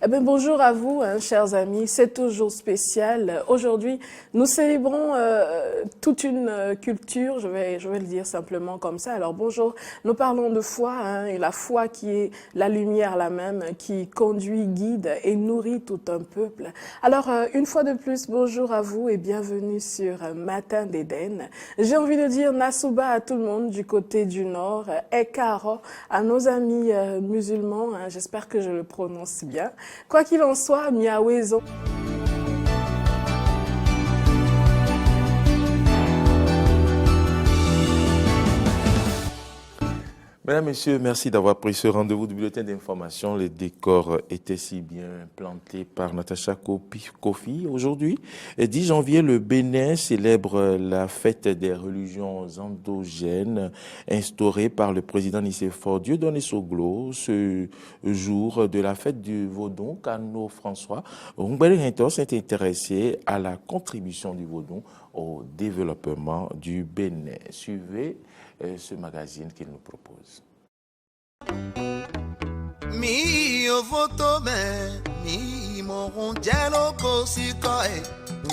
Eh bien, bonjour à vous, chers amis. C'est toujours spécial. Aujourd'hui, nous célébrons toute une culture. Je vais le dire simplement comme ça. Alors, bonjour. Nous parlons de foi, et la foi qui est la lumière, la même, qui conduit, guide et nourrit tout un peuple. Alors, une fois de plus, bonjour à vous et bienvenue sur Matin d'Éden. J'ai envie de dire Nasouba à tout le monde du côté du Nord, Ekaro à nos amis musulmans. J'espère que je le prononce bien. Quoi qu'il en soit, Miawezo. Mesdames, Messieurs, merci d'avoir pris ce rendez-vous du bulletin d'information. Les décors étaient si bien plantés par Natacha Kofi. Aujourd'hui, 10 janvier, le Bénin célèbre la fête des religions endogènes instaurée par le président Nicéphore Dieudonné Soglo. Ce jour de la fête du Vaudon, Kano François Roumbéry-Rintor s'est intéressé à la contribution du Vaudon au développement du Bénin. Suivez ce magazine qu'il nous propose. Mi voto me mi morongelo kosikoe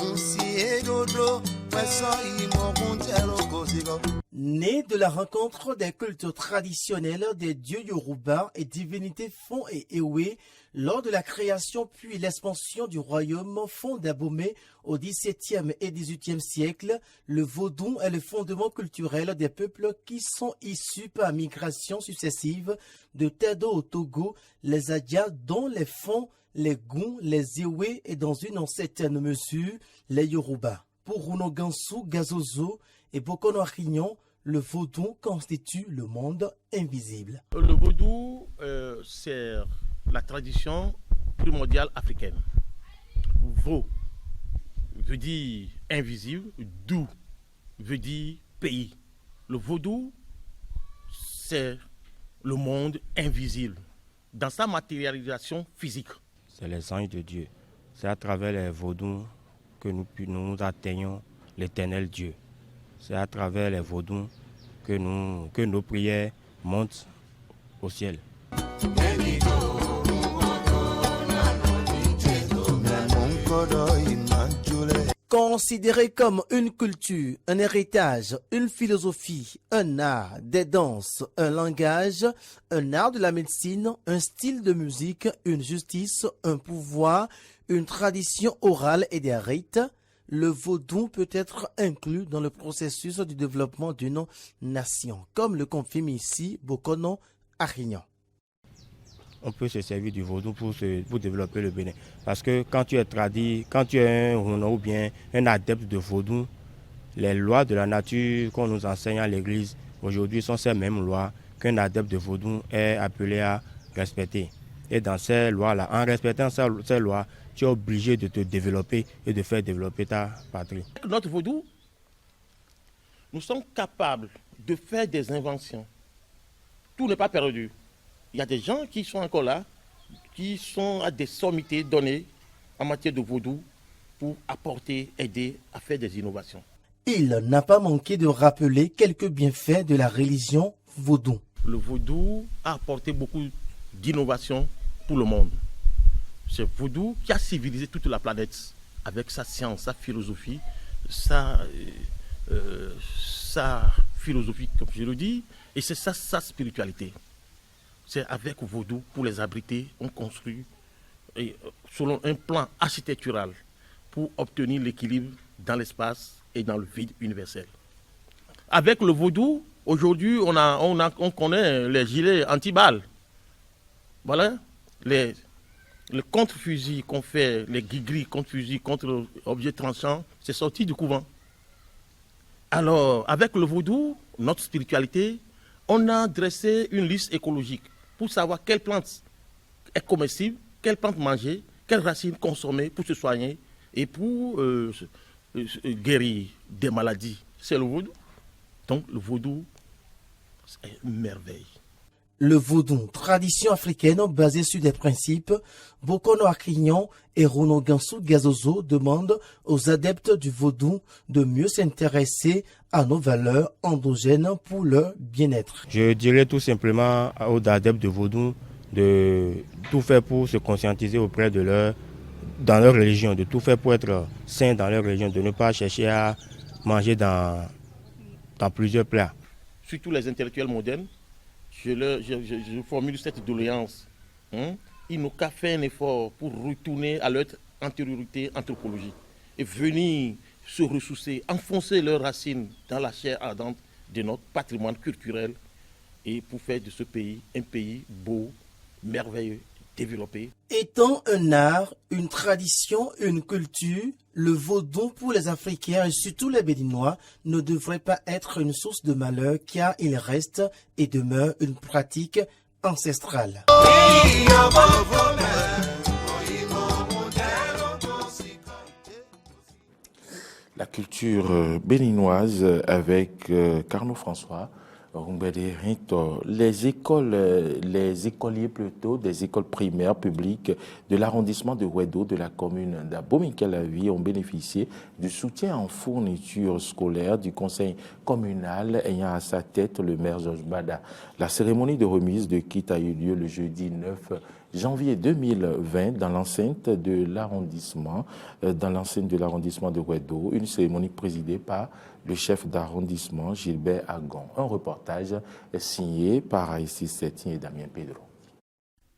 unsi edodo peso I morongelo kosiko. Né de la rencontre des cultures traditionnelles des dieux Yoruba et divinités Fon et Ewe, lors de la création puis l'expansion du royaume Fon d'Abomey au XVIIe et XVIIIe siècle, le vaudou est le fondement culturel des peuples qui sont issus par migration successive de Tedo au Togo, les Adja dont les Fon, les Goun, les Ewe et dans une certaine mesure les Yoruba. Pour Runogansu Gazozo et Bokono Arignon, le vaudou constitue le monde invisible. Le vaudou, c'est la tradition primordiale africaine. Vau veut dire invisible, dou veut dire pays. Le vaudou, c'est le monde invisible dans sa matérialisation physique. C'est les anges de Dieu. C'est à travers les vaudous que nous atteignons l'éternel Dieu. C'est à travers les vaudous que nos prières montent au ciel. Considéré comme une culture, un héritage, une philosophie, un art, des danses, un langage, un art de la médecine, un style de musique, une justice, un pouvoir, une tradition orale et des rites, le vaudou peut être inclus dans le processus du développement d'une nation, comme le confirme ici Bokono Arignon. On peut se servir du vaudou pour développer le Bénin. Parce que quand tu es un Runa ou bien un adepte de vaudou, les lois de la nature qu'on nous enseigne à l'église aujourd'hui sont ces mêmes lois qu'un adepte de vaudou est appelé à respecter. Et dans ces lois-là, en respectant ces lois, tu es obligé de te développer et de faire développer ta patrie. Notre vaudou, nous sommes capables de faire des inventions. Tout n'est pas perdu. Il y a des gens qui sont encore là, qui sont à des sommités données en matière de vaudou pour apporter, aider à faire des innovations. Il n'a pas manqué de rappeler quelques bienfaits de la religion vaudou. Le vaudou a apporté beaucoup d'innovations pour le monde. C'est vaudou qui a civilisé toute la planète avec sa science, sa philosophie, sa philosophie, comme je le dis, et c'est sa spiritualité. C'est avec vaudou, pour les abriter, on construit selon un plan architectural pour obtenir l'équilibre dans l'espace et dans le vide universel. Avec le vaudou, aujourd'hui, on connaît les gilets anti-balles. Voilà, le contre-fusil qu'on fait, les gris contre-fusil, contre objets tranchants, c'est sorti du couvent. Alors, avec le vaudou, notre spiritualité, on a dressé une liste écologique pour savoir quelle plante est comestible, quelle plante manger, quelles racines consommer pour se soigner et pour guérir des maladies. C'est le vaudou. Donc le vaudou, c'est une merveille. Le vaudou, tradition africaine basée sur des principes, Bokono Arignon et Runogansu Gazozo demandent aux adeptes du vaudou de mieux s'intéresser à nos valeurs endogènes pour leur bien-être. Je dirais tout simplement aux adeptes de vaudou de tout faire pour se conscientiser auprès de dans leur religion, de tout faire pour être sains dans leur religion, de ne pas chercher à manger dans plusieurs plats. Surtout les intellectuels modernes, je formule cette doléance. Ils n'ont qu'à faire un effort pour retourner à leur antériorité anthropologique et venir se ressourcer, enfoncer leurs racines dans la chair ardente de notre patrimoine culturel et pour faire de ce pays un pays beau, merveilleux, développé. Étant un art, une tradition, une culture, le vaudou pour les Africains et surtout les Béninois ne devrait pas être une source de malheur car il reste et demeure une pratique ancestrale. La culture béninoise avec Carnot François. Les écoliers plutôt des écoles primaires publiques de l'arrondissement de Ouedo de la commune d'Abomey-Calavi ont bénéficié du soutien en fourniture scolaire du conseil communal ayant à sa tête le maire Georges Bada. La cérémonie de remise de kit a eu lieu le jeudi 9 janvier 2020 dans l'enceinte de l'arrondissement de Ouedo, une cérémonie présidée par le chef d'arrondissement Gilbert Agon. Un reportage signé par Aïssi Setin et Damien Pedro.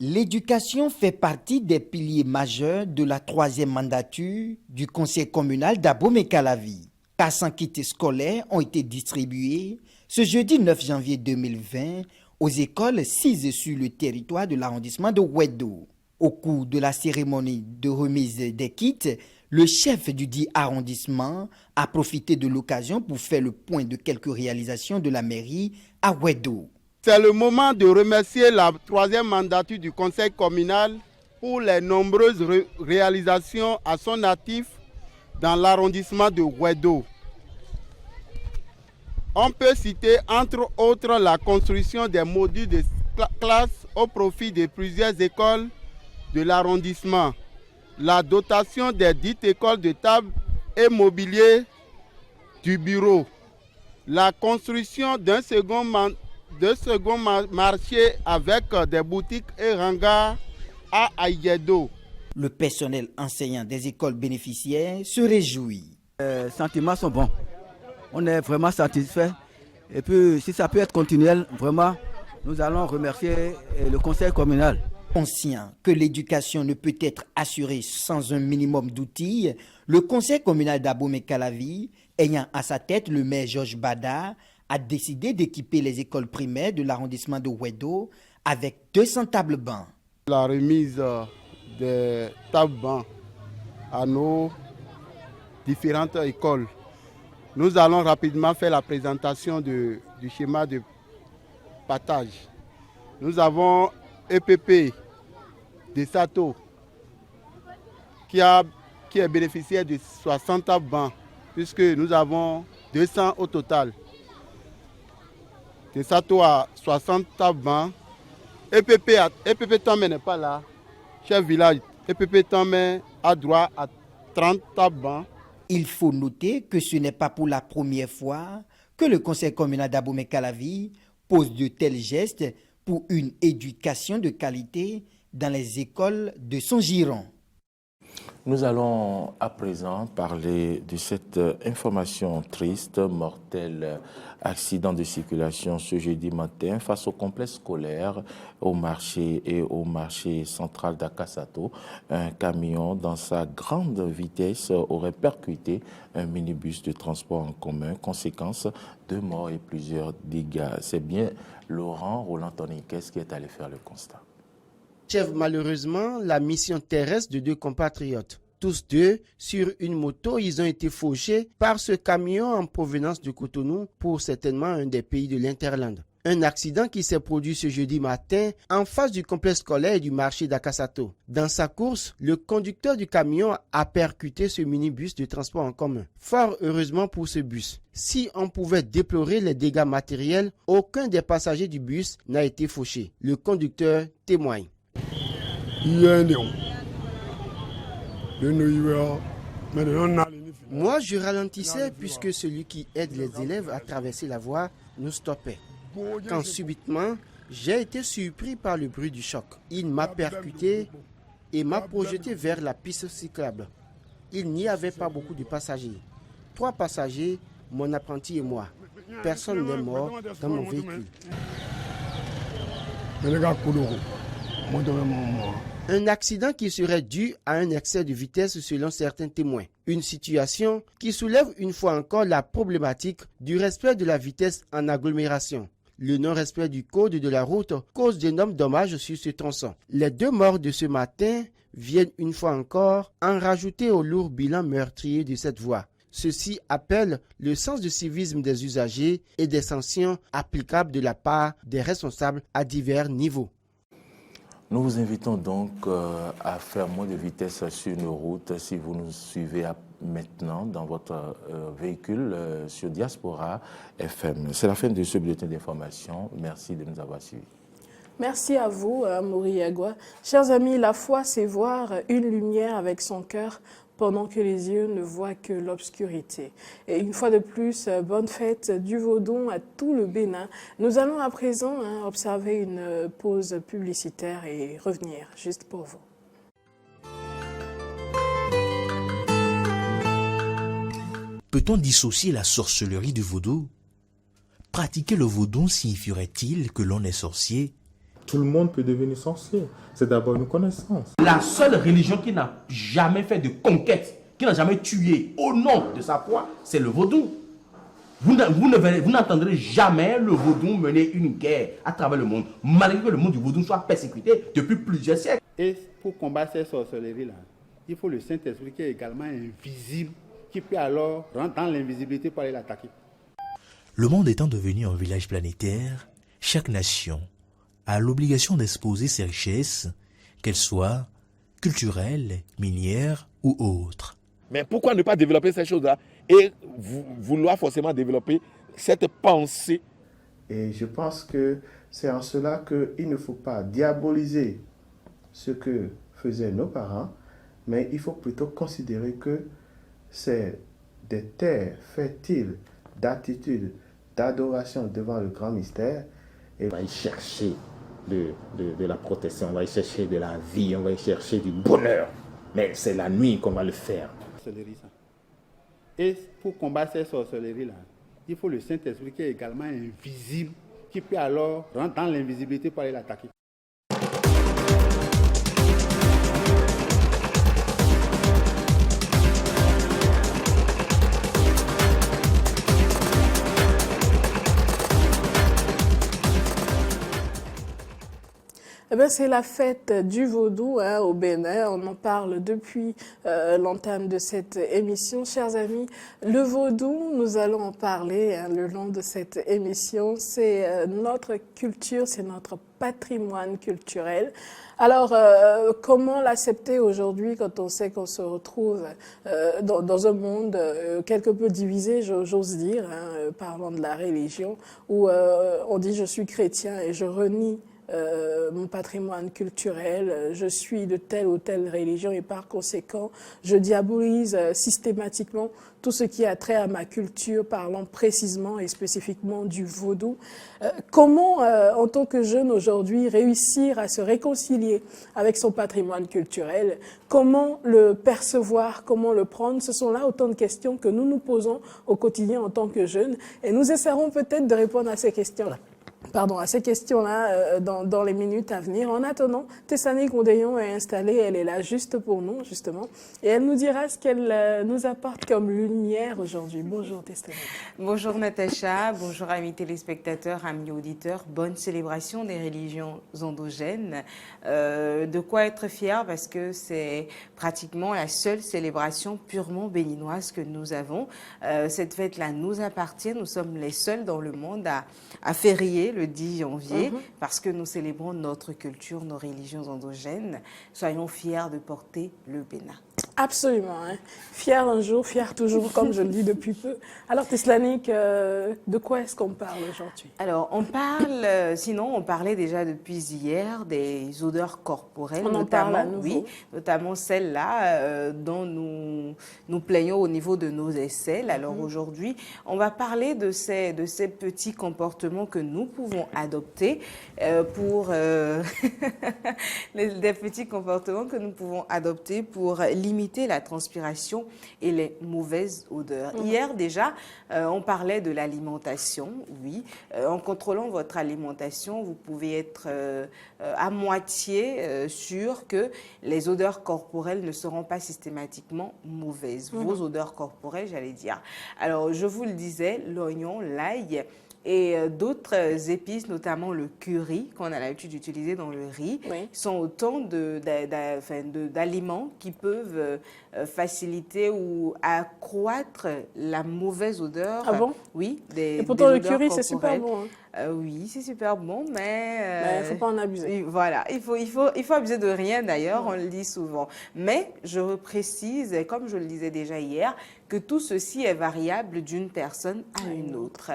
L'éducation fait partie des piliers majeurs de la 3e mandature du conseil communal d'Abomey-Calavi. 400 kits scolaires ont été distribués ce jeudi 9 janvier 2020 aux écoles sises sur le territoire de l'arrondissement de Ouedo. Au cours de la cérémonie de remise des kits, le chef du dit arrondissement a profité de l'occasion pour faire le point de quelques réalisations de la mairie à Ouedo. C'est le moment de remercier la 3e mandature du conseil communal pour les nombreuses réalisations à son actif dans l'arrondissement de Ouedo. On peut citer entre autres la construction des modules de classe au profit de plusieurs écoles de l'arrondissement, la dotation des dites écoles de table et mobilier du bureau, la construction d'un second marché avec des boutiques et hangars à Aïedo. Le personnel enseignant des écoles bénéficiaires se réjouit. Les sentiments sont bons. On est vraiment satisfait. Et puis, si ça peut être continuel, vraiment, nous allons remercier le conseil communal. Conscient que l'éducation ne peut être assurée sans un minimum d'outils, le conseil communal d'Abomey-Calavi, ayant à sa tête le maire Georges Bada, a décidé d'équiper les écoles primaires de l'arrondissement de Ouedo avec 200 tables bancs. La remise des tables bancs à nos différentes écoles. Nous allons rapidement faire la présentation du schéma de partage. Nous avons EPP de Sato qui est bénéficiaire de 60 tables bancs puisque nous avons 200 au total. De Sato a 60 tables bancs. EPP Tomé n'est pas là. Chef village, EPP Tomé a droit à 30 tables bancs. Il faut noter que ce n'est pas pour la première fois que le conseil communal d'Abomey-Calavi pose de tels gestes pour une éducation de qualité dans les écoles de son giron. Nous allons à présent parler de cette information triste, mortel accident de circulation ce jeudi matin face au complexe scolaire au marché central d'Akasato. Un camion dans sa grande vitesse aurait percuté un minibus de transport en commun. Conséquence, 2 morts et plusieurs dégâts. C'est bien Laurent Roland-Toniquez qui est allé faire le constat. Chef malheureusement la mission terrestre de 2 compatriotes. Tous 2 sur une moto, ils ont été fauchés par ce camion en provenance de Cotonou pour certainement un des pays de l'Interland. Un accident qui s'est produit ce jeudi matin en face du complexe scolaire du marché d'Akasato. Dans sa course, le conducteur du camion a percuté ce minibus de transport en commun. Fort heureusement pour ce bus. Si on pouvait déplorer les dégâts matériels, aucun des passagers du bus n'a été fauché. Le conducteur témoigne. Moi, je ralentissais puisque celui qui aide les élèves à traverser la voie nous stoppait. Quand subitement, J'ai été surpris par le bruit du choc. Il m'a percuté et m'a projeté vers la piste cyclable. Il n'y avait pas beaucoup de passagers. 3 passagers, mon apprenti et moi. Personne n'est mort dans mon véhicule. Un accident qui serait dû à un excès de vitesse selon certains témoins. Une situation qui soulève une fois encore la problématique du respect de la vitesse en agglomération. Le non-respect du code de la route cause d'énormes dommages sur ce tronçon. Les 2 morts de ce matin viennent une fois encore en rajouter au lourd bilan meurtrier de cette voie. Ceci appelle le sens de civisme des usagers et des sanctions applicables de la part des responsables à divers niveaux. Nous vous invitons donc à faire moins de vitesse sur nos routes si vous nous suivez maintenant dans votre véhicule sur Diaspora FM. C'est la fin de ce bulletin d'information. Merci de nous avoir suivis. Merci à vous, Maury Yagua. Chers amis, la foi, c'est voir une lumière avec son cœur pendant que les yeux ne voient que l'obscurité. Et une fois de plus, bonne fête du Vaudon à tout le Bénin. Nous allons à présent observer une pause publicitaire et revenir juste pour vous. Peut-on dissocier la sorcellerie du vaudou? Pratiquer le vaudou signifierait-il que l'on est sorcier? Tout le monde peut devenir sorcier. C'est d'abord une connaissance. La seule religion qui n'a jamais fait de conquête, qui n'a jamais tué au nom de sa foi, c'est le vaudou. Vous n'entendrez jamais le vaudou mener une guerre à travers le monde, malgré que le monde du vaudou soit persécuté depuis plusieurs siècles. Et pour combattre ces sorcelleries-là, il faut le Saint-Esprit qui est également invisible, qui peut alors rentrer dans l'invisibilité pour aller l'attaquer. Le monde étant devenu un village planétaire, chaque nation a l'obligation d'exposer ses richesses, qu'elles soient culturelles, minières ou autres. Mais pourquoi ne pas développer ces choses-là et vouloir forcément développer cette pensée? Et je pense que c'est en cela qu'il ne faut pas diaboliser ce que faisaient nos parents, mais il faut plutôt considérer que c'est des terres fertiles d'attitude, d'adoration devant le grand mystère. Et on va y chercher de la protection, on va y chercher de la vie, on va y chercher du bonheur. Mais c'est la nuit qu'on va le faire. Et pour combattre ces sorcelleries-là, il faut le Saint-Esprit qui est également invisible, qui peut alors rentrer dans l'invisibilité pour aller l'attaquer. C'est la fête du Vaudou au Bénin. On en parle depuis l'entame de cette émission. Chers amis, le Vaudou, nous allons en parler le long de cette émission. C'est notre culture, c'est notre patrimoine culturel. Alors, comment l'accepter aujourd'hui quand on sait qu'on se retrouve dans un monde quelque peu divisé, j'ose dire, parlant de la religion, où on dit « je suis chrétien et je renie mon patrimoine culturel, je suis de telle ou telle religion et par conséquent, je diabolise systématiquement tout ce qui a trait à ma culture, parlant précisément et spécifiquement du vaudou. Comment, en tant que jeune aujourd'hui, réussir à se réconcilier avec son patrimoine culturel? Comment le percevoir? Comment le prendre? Ce sont là autant de questions que nous nous posons au quotidien en tant que jeunes et nous essaierons peut-être de répondre à ces questions-là. À ces questions-là dans les minutes à venir. En attendant, Tessani Gondéon est installée, elle est là juste pour nous, justement, et elle nous dira ce qu'elle nous apporte comme lumière aujourd'hui. Bonjour Tessani. Bonjour Natacha, bonjour amis téléspectateurs, amis auditeurs, bonne célébration des religions endogènes. De quoi être fier parce que c'est pratiquement la seule célébration purement béninoise que nous avons. Cette fête-là nous appartient, nous sommes les seuls dans le monde à férier le 10 janvier, parce que nous célébrons notre culture, nos religions endogènes. Soyons fiers de porter le Bénin. Absolument. Hein. Fier un jour, fier toujours, comme je le dis depuis peu. Alors, Teslanik, de quoi est-ce qu'on parle aujourd'hui? Alors, on parle, sinon, on parlait déjà depuis hier des odeurs corporelles, On en parle à nouveau. oui, notamment celles-là dont nous plaignons au niveau de nos aisselles. Alors aujourd'hui, on va parler de ces petits comportements que nous pouvons adopter des petits comportements que nous pouvons adopter pour limiter la transpiration et les mauvaises odeurs. Hier déjà, on parlait de l'alimentation, oui. En contrôlant votre alimentation, vous pouvez être à moitié sûr que les odeurs corporelles ne seront pas systématiquement mauvaises. Vos odeurs corporelles, j'allais dire. Alors, je vous le disais, l'oignon, l'ail et d'autres épices, notamment le curry, qu'on a l'habitude d'utiliser dans le riz, sont autant d'aliments qui peuvent faciliter ou accroître la mauvaise odeur. Ah bon? Oui. Et pourtant, le curry, c'est super bon. Hein. Oui, c'est super bon, mais... il ne faut pas en abuser. Voilà, il faut abuser de rien d'ailleurs, on le dit souvent. Mais je reprécise, comme je le disais déjà hier, que tout ceci est variable d'une personne à une autre.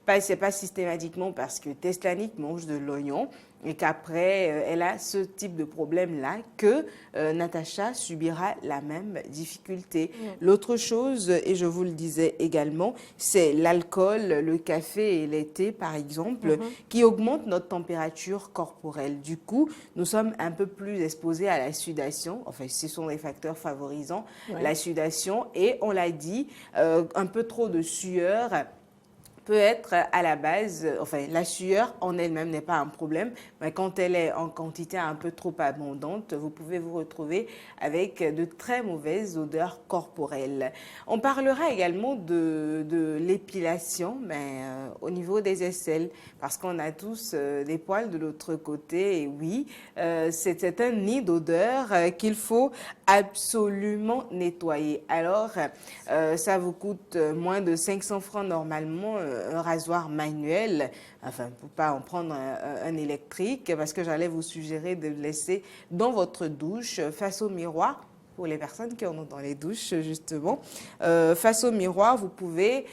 Ce n'est pas systématiquement parce que Teslanik mange de l'oignon et qu'après elle a ce type de problème-là que Natacha subira la même difficulté. L'autre chose, et je vous le disais également, c'est l'alcool, le café et les thés par exemple, qui augmentent notre température corporelle. Du coup, nous sommes un peu plus exposés à la sudation, enfin ce sont des facteurs favorisant la sudation et on l'a dit, un peu trop de sueur peut être à la base, enfin la sueur en elle-même n'est pas un problème, mais quand elle est en quantité un peu trop abondante, vous pouvez vous retrouver avec de très mauvaises odeurs corporelles. On parlera également de l'épilation, mais au niveau des aisselles, parce qu'on a tous des poils de l'autre côté, et oui, c'est un nid d'odeur qu'il faut absolument nettoyer. Alors, ça vous coûte moins de 500 francs normalement, un rasoir manuel, enfin, pour ne pas en prendre un électrique, parce que j'allais vous suggérer de le laisser dans votre douche, face au miroir, pour les personnes qui en ont dans les douches, justement. Face au miroir, vous pouvez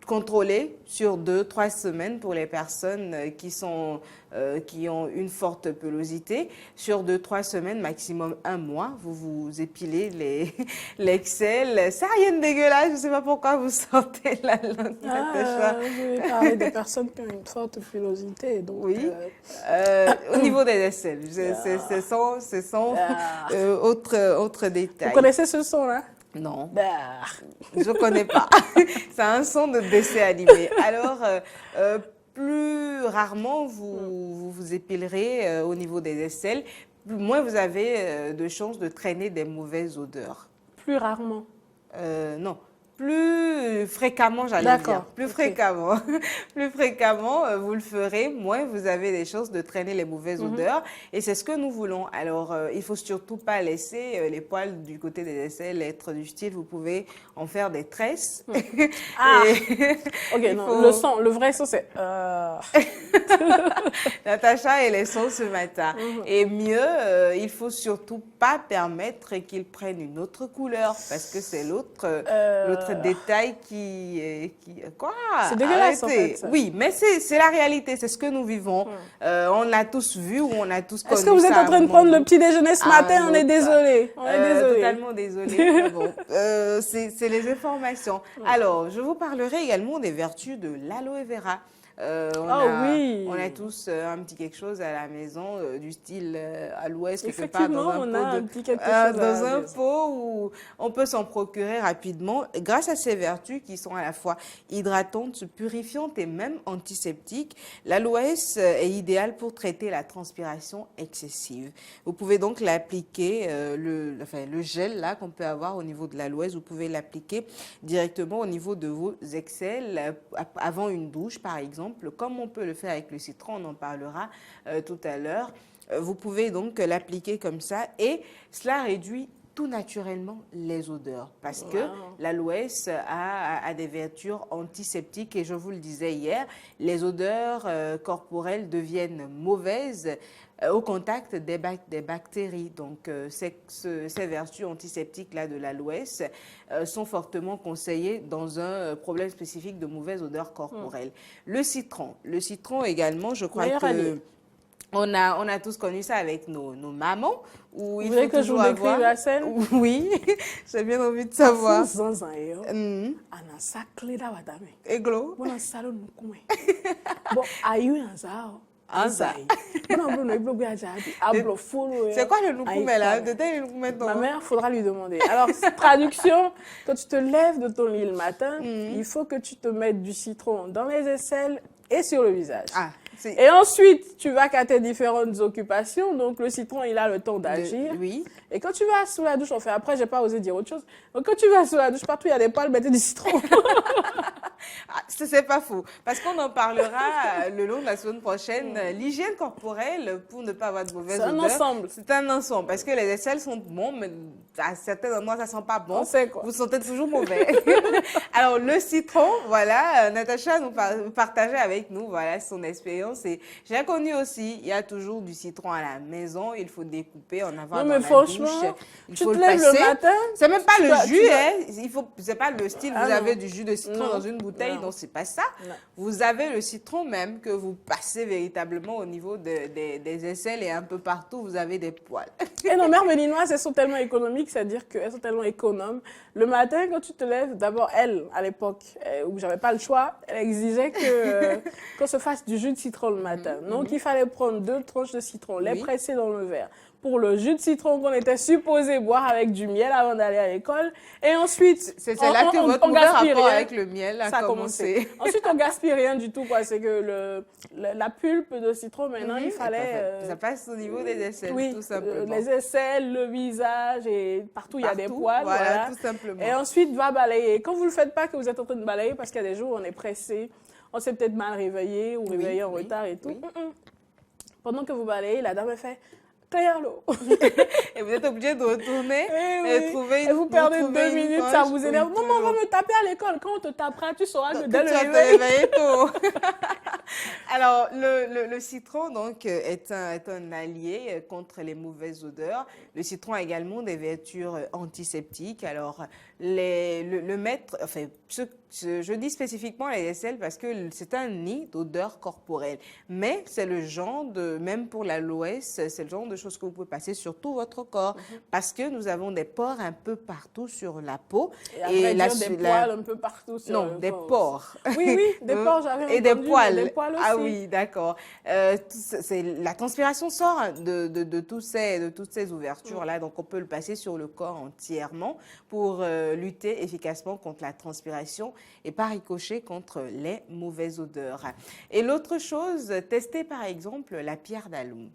contrôler sur 2-3 semaines pour les personnes qui ont une forte pelosité. Sur 2-3 semaines, maximum 1 mois, vous vous épilez l'excelle. Ça n'a rien de dégueulasse, je ne sais pas pourquoi vous sortez la langue. Je vais parler des personnes qui ont une forte pilosité. Donc, oui, au niveau des aisselles, ce sont autres détails. Vous connaissez ce son-là? Non, je ne connais pas. C'est un son de dessin animé. Alors, plus rarement vous vous épilerez au niveau des aisselles, moins vous avez de chances de traîner des mauvaises odeurs. Plus rarement? Non. Plus fréquemment, j'allais dire. Plus fréquemment. Plus fréquemment, vous le ferez, moins vous avez des chances de traîner les mauvaises odeurs. Et c'est ce que nous voulons. Alors, il ne faut surtout pas laisser les poils du côté des aisselles être du style, vous pouvez en faire des tresses. Ok, non, le vrai son, c'est... Natacha et les sons ce matin. Et mieux, il ne faut surtout pas permettre qu'ils prennent une autre couleur, parce que c'est l'autre détail qui quoi? C'est dégueulasse, en fait. Oui, mais c'est la réalité, c'est ce que nous vivons. On l'a tous vu ou on a tous connu ça. Est-ce que vous êtes en train de prendre le petit déjeuner ce matin? On est désolé. On est désolé. Totalement désolé. Bon, c'est les informations. Alors, je vous parlerai également des vertus de l'aloe vera. On a tous un petit quelque chose à la maison du style aloès quelque part dans un pot où on peut s'en procurer rapidement grâce à ses vertus qui sont à la fois hydratantes, purifiantes et même antiseptiques. L'aloès est idéal pour traiter la transpiration excessive. Vous pouvez donc l'appliquer, le gel là qu'on peut avoir au niveau de l'aloès, vous pouvez l'appliquer directement au niveau de vos aisselles avant une douche par exemple. Comme on peut le faire avec le citron, on en parlera tout à l'heure. Vous pouvez donc l'appliquer comme ça et cela réduit tout naturellement les odeurs parce que l'aloès a des vertus antiseptiques et je vous le disais hier, les odeurs corporelles deviennent mauvaises au contact des bactéries. Donc, ces vertus antiseptiques-là de l'aloès sont fortement conseillées dans un problème spécifique de mauvaise odeur corporelle. Le citron également, je crois que on a tous connu ça avec nos mamans. Où vous voulez que je vous décrive la scène? Oui, j'ai bien envie de savoir. Eglo. Bon, c'est quoi le nukume là? Ma mère, faudra lui demander. Alors, traduction, quand tu te lèves de ton lit le matin, il faut que tu te mettes du citron dans les aisselles et sur le visage. Et ensuite, tu vas qu'à tes différentes occupations. Donc, le citron, il a le temps d'agir. Oui. Et quand tu vas sous la douche, enfin, après, j'ai pas osé dire autre chose. Donc, quand tu vas sous la douche, partout, il y a des poils, mettez du citron. C'est pas faux. Parce qu'on en parlera le long de la semaine prochaine. L'hygiène corporelle, pour ne pas avoir de mauvaise odeur. C'est un ensemble. C'est un ensemble. Parce que les aisselles sont bons, mais à certains moments, ça sent pas bon. On sait quoi. Vous sentez toujours mauvais. Alors, le citron, voilà, Natacha nous partageait avec nous, voilà, son expérience. Et j'ai connu aussi, il y a toujours du citron à la maison. Il faut découper en avant dans la douche. Il tu faut te lèves le matin. C'est même pas le jus, hein. C'est pas le style. Vous avez du jus de citron dans une bouteille, donc c'est pas ça. Non. Vous avez le citron même que vous passez véritablement au niveau des aisselles et un peu partout, vous avez des poils. Et nos mères béninoises, elles sont tellement économiques, c'est-à-dire qu'elles sont tellement économes. Le matin, quand tu te lèves, d'abord, elle, à l'époque, où j'avais pas le choix, elle exigeait qu'on se fasse du jus de citron le matin. Donc, il fallait prendre 2 tranches de citron, les presser dans le verre. Pour le jus de citron qu'on était supposé boire avec du miel avant d'aller à l'école. Et ensuite, c'est là que votre rapport avec le miel a commencé. Ensuite, on gaspille rien du tout, quoi. C'est que la pulpe de citron, maintenant, il fallait... ça passe au niveau des aisselles, tout simplement. Les aisselles, le visage, et partout, il y a des poils. Voilà, tout simplement. Et ensuite, va balayer. Quand vous ne le faites pas, que vous êtes en train de balayer, parce qu'il y a des jours où on est pressé, on s'est peut-être mal réveillé ou réveillé en retard et tout. Pendant que vous balayez, la dame, elle fait... Et vous êtes obligé de retourner et trouver une... Et vous perdez 2 minutes, ça vous énerve. Maman, on va me taper à l'école. Quand on te tapera, tu sauras que dès le réveil tôt. Alors, le citron, donc, est un allié contre les mauvaises odeurs. Le citron a également des vertus antiseptiques. Alors, le maître... Enfin, je dis spécifiquement les aisselles parce que c'est un nid d'odeur corporelle. Mais c'est le genre de... Même pour l'aloès, c'est le genre de choses que vous pouvez passer sur tout votre corps. Parce que nous avons des pores un peu partout sur la peau. Et des poils un peu partout sur le corps. Non, des pores. Oui, des pores, j'avais entendu. Et des poils. Des poils aussi. Ah oui, d'accord. La transpiration sort de toutes ces ouvertures-là. Donc, on peut le passer sur le corps entièrement pour lutter efficacement contre la transpiration et par ricochet contre les mauvaises odeurs. Et l'autre chose, tester par exemple la pierre d'aloum.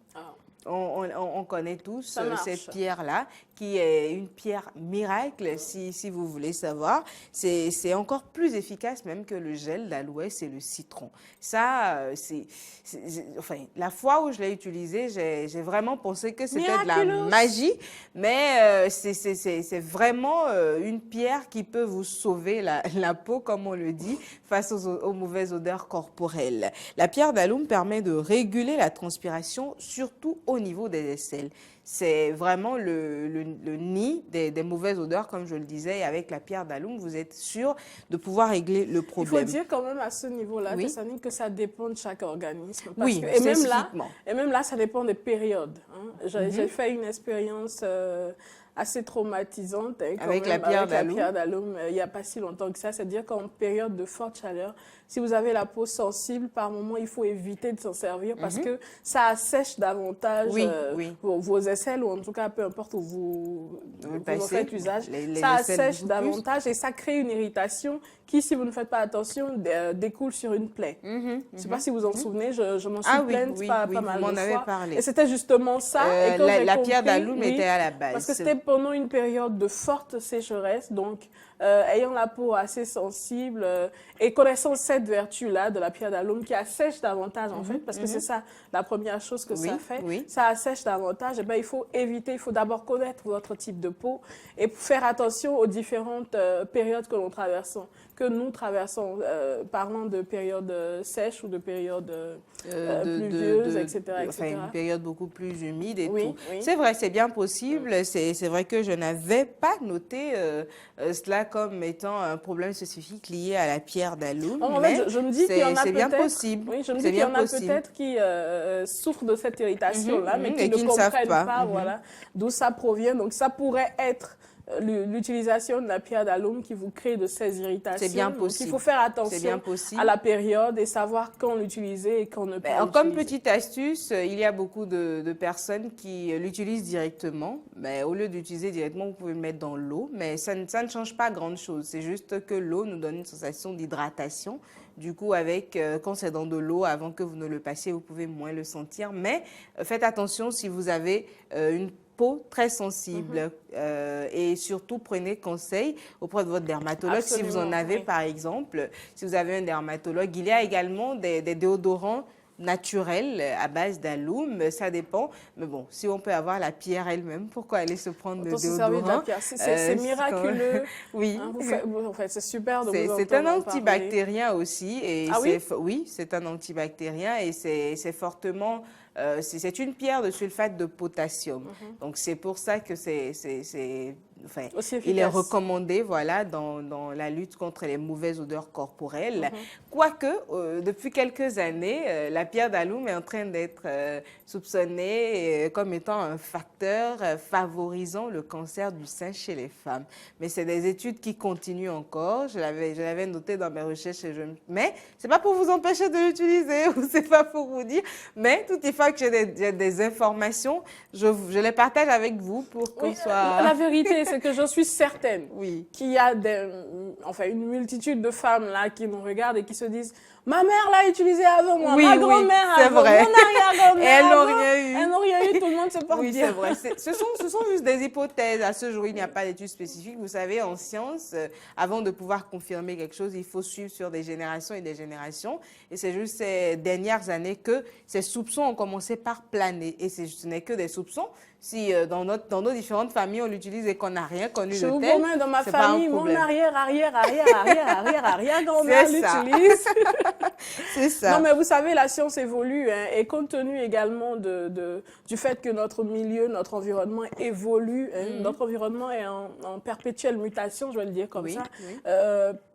On connaît tous cette pierre-là, qui est une pierre miracle, si vous voulez savoir. C'est encore plus efficace même que le gel d'aloès et le citron. Ça, enfin, la fois où je l'ai utilisé, j'ai vraiment pensé que c'était de la magie, mais c'est vraiment une pierre qui peut vous sauver la peau, comme on le dit, face aux mauvaises odeurs corporelles. La pierre d'aloum permet de réguler la transpiration, surtout au niveau des aisselles. C'est vraiment le nid des mauvaises odeurs, comme je le disais. Et avec la pierre d'aloum, vous êtes sûr de pouvoir régler le problème. Il faut dire quand même à ce niveau-là que ça dépend de chaque organisme. Parce que, et même là, ça dépend des périodes. Hein. J'ai fait une expérience assez traumatisante avec la pierre d'aloum il n'y a pas si longtemps que ça. C'est-à-dire qu'en période de forte chaleur, si vous avez la peau sensible, par moment, il faut éviter de s'en servir parce que ça assèche davantage vos aisselles, ou en tout cas, peu importe où vous en faites usage. Ça assèche davantage et ça crée une irritation qui, si vous ne faites pas attention, découle sur une plaie. Je ne sais pas si vous en souvenez, je m'en suis plainte pas mal de fois. Parlé. Et c'était justement ça. Et quand la pierre d'aloum était à la base. Parce que c'était pendant une période de forte sécheresse, donc ayant la peau assez sensible et connaissant cette vertu-là de la pierre d'aloum qui assèche davantage en fait, parce que c'est ça la première chose que ça fait, ça assèche davantage, et ben, il faut éviter, il faut d'abord connaître votre type de peau et faire attention aux différentes périodes que l'on traverse. que nous traversons, parlant de période sèche ou de période pluvieuse, etc., Enfin, etc. une période beaucoup plus humide et Oui, tout. oui. C'est vrai, c'est bien possible. C'est vrai que je n'avais pas noté cela comme étant un problème spécifique lié à la pierre d'Aloum. En fait, je me dis qu'il y en a c'est bien peut-être, possible. oui, je me dis C'est qu'il y en bien a possible. peut-être qui souffrent de cette irritation-là, mais et qui qui ne ne savent comprennent pas. pas, voilà, d'où ça provient. Donc, ça pourrait être l'utilisation de la pierre d'Aloum qui vous crée de ces irritations. C'est bien Donc, possible. il faut faire C'est bien attention possible. à la période et savoir quand l'utiliser et quand ne pas Alors, comme l'utiliser. petite astuce, il y a beaucoup de personnes qui l'utilisent directement. Mais au lieu d'utiliser directement, vous pouvez le mettre dans l'eau. Mais ça ne change pas grand-chose. C'est juste que l'eau nous donne une sensation d'hydratation. Du coup, quand c'est dans de l'eau, avant que vous ne le passiez, vous pouvez moins le sentir. Mais faites attention si vous avez une peau très sensible et surtout prenez conseil auprès de votre dermatologue. Absolument, si vous en avez, oui. par exemple, si vous avez un dermatologue, il y a également des déodorants naturels à base d'Aloum, ça dépend. Mais bon, si on peut avoir la pierre elle-même, pourquoi aller se prendre le Autant se servir de la déodorant? pierre. C'est miraculeux. Oui. En fait, c'est super de vous entendre C'est un en parler. antibactérien aussi. Et Ah oui? Oui, c'est un antibactérien et c'est fortement... c'est une pierre de sulfate de potassium. Donc, c'est pour ça que enfin, Aussi il est efficace. recommandé voilà, dans la lutte contre les mauvaises odeurs corporelles. Quoique, depuis quelques années, la pierre d'Aloum est en train d'être soupçonnée comme étant un facteur favorisant le cancer du sein chez les femmes. Mais c'est des études qui continuent encore. Je l'avais noté dans mes recherches. Mais ce n'est pas pour vous empêcher de l'utiliser ou ce n'est pas pour vous dire. Mais toute fois que j'ai des informations, je les partage avec vous pour qu'on soit... La vérité, c'est que je suis certaine qu'il y a une multitude de femmes là qui nous regardent et qui se disent « Ma mère l'a utilisé avant moi, ma grand-mère c'est avant, vrai. mon arrière-grand-mère Elles n'ont avant. rien eu. Elles n'ont rien eu, tout le monde se porte Oui, bien. c'est vrai. Ce sont juste des hypothèses. À ce jour, il n'y a pas d'études spécifiques. Vous savez, en science, avant de pouvoir confirmer quelque chose, il faut suivre sur des générations et des générations. Et c'est juste ces dernières années que ces soupçons ont commencé par planer. Et ce n'est que des soupçons. Si dans nos différentes familles, on l'utilise et qu'on n'a rien connu Je de vous tel, promets, dans ma c'est pas un famille, mon problème. arrière-grand-mère C'est ça. l'utilise. C'est ça. Non, mais vous savez, la science évolue et compte tenu également du fait que notre milieu, notre environnement évolue, notre environnement est en perpétuelle mutation, je vais le dire comme ça. Oui.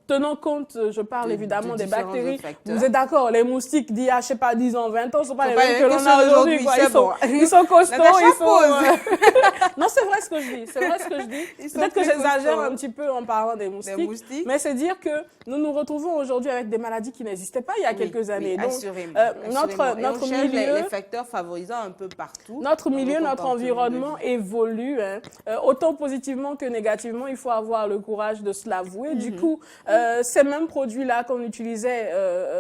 Tenant compte, je parle évidemment des différents bactéries. facteurs. Vous êtes d'accord, les moustiques d'il y a, je sais pas, 10 ans, 20 ans, ne sont pas les pas mêmes les que mêmes l'on que a ceux aujourd'hui. d'aujourd'hui, quoi. c'est bon. Ils sont costauds, Natacha ils sont... pose. Non, c'est vrai ce que je dis, c'est vrai ce que je dis. Ils sont Peut-être que plus j'exagère costauds. un petit peu en parlant des moustiques, mais c'est dire que nous nous retrouvons aujourd'hui avec des maladies qui n'existaient pas il y a quelques années. Oui, Donc, assurément. notre on cherche milieu... les facteurs favorisants un peu partout. Notre dans milieu, nos notre comportements environnement de vie. évolue. Autant positivement que négativement, il faut avoir le courage de se l'avouer. Du coup, ces mêmes produits-là qu'on utilisait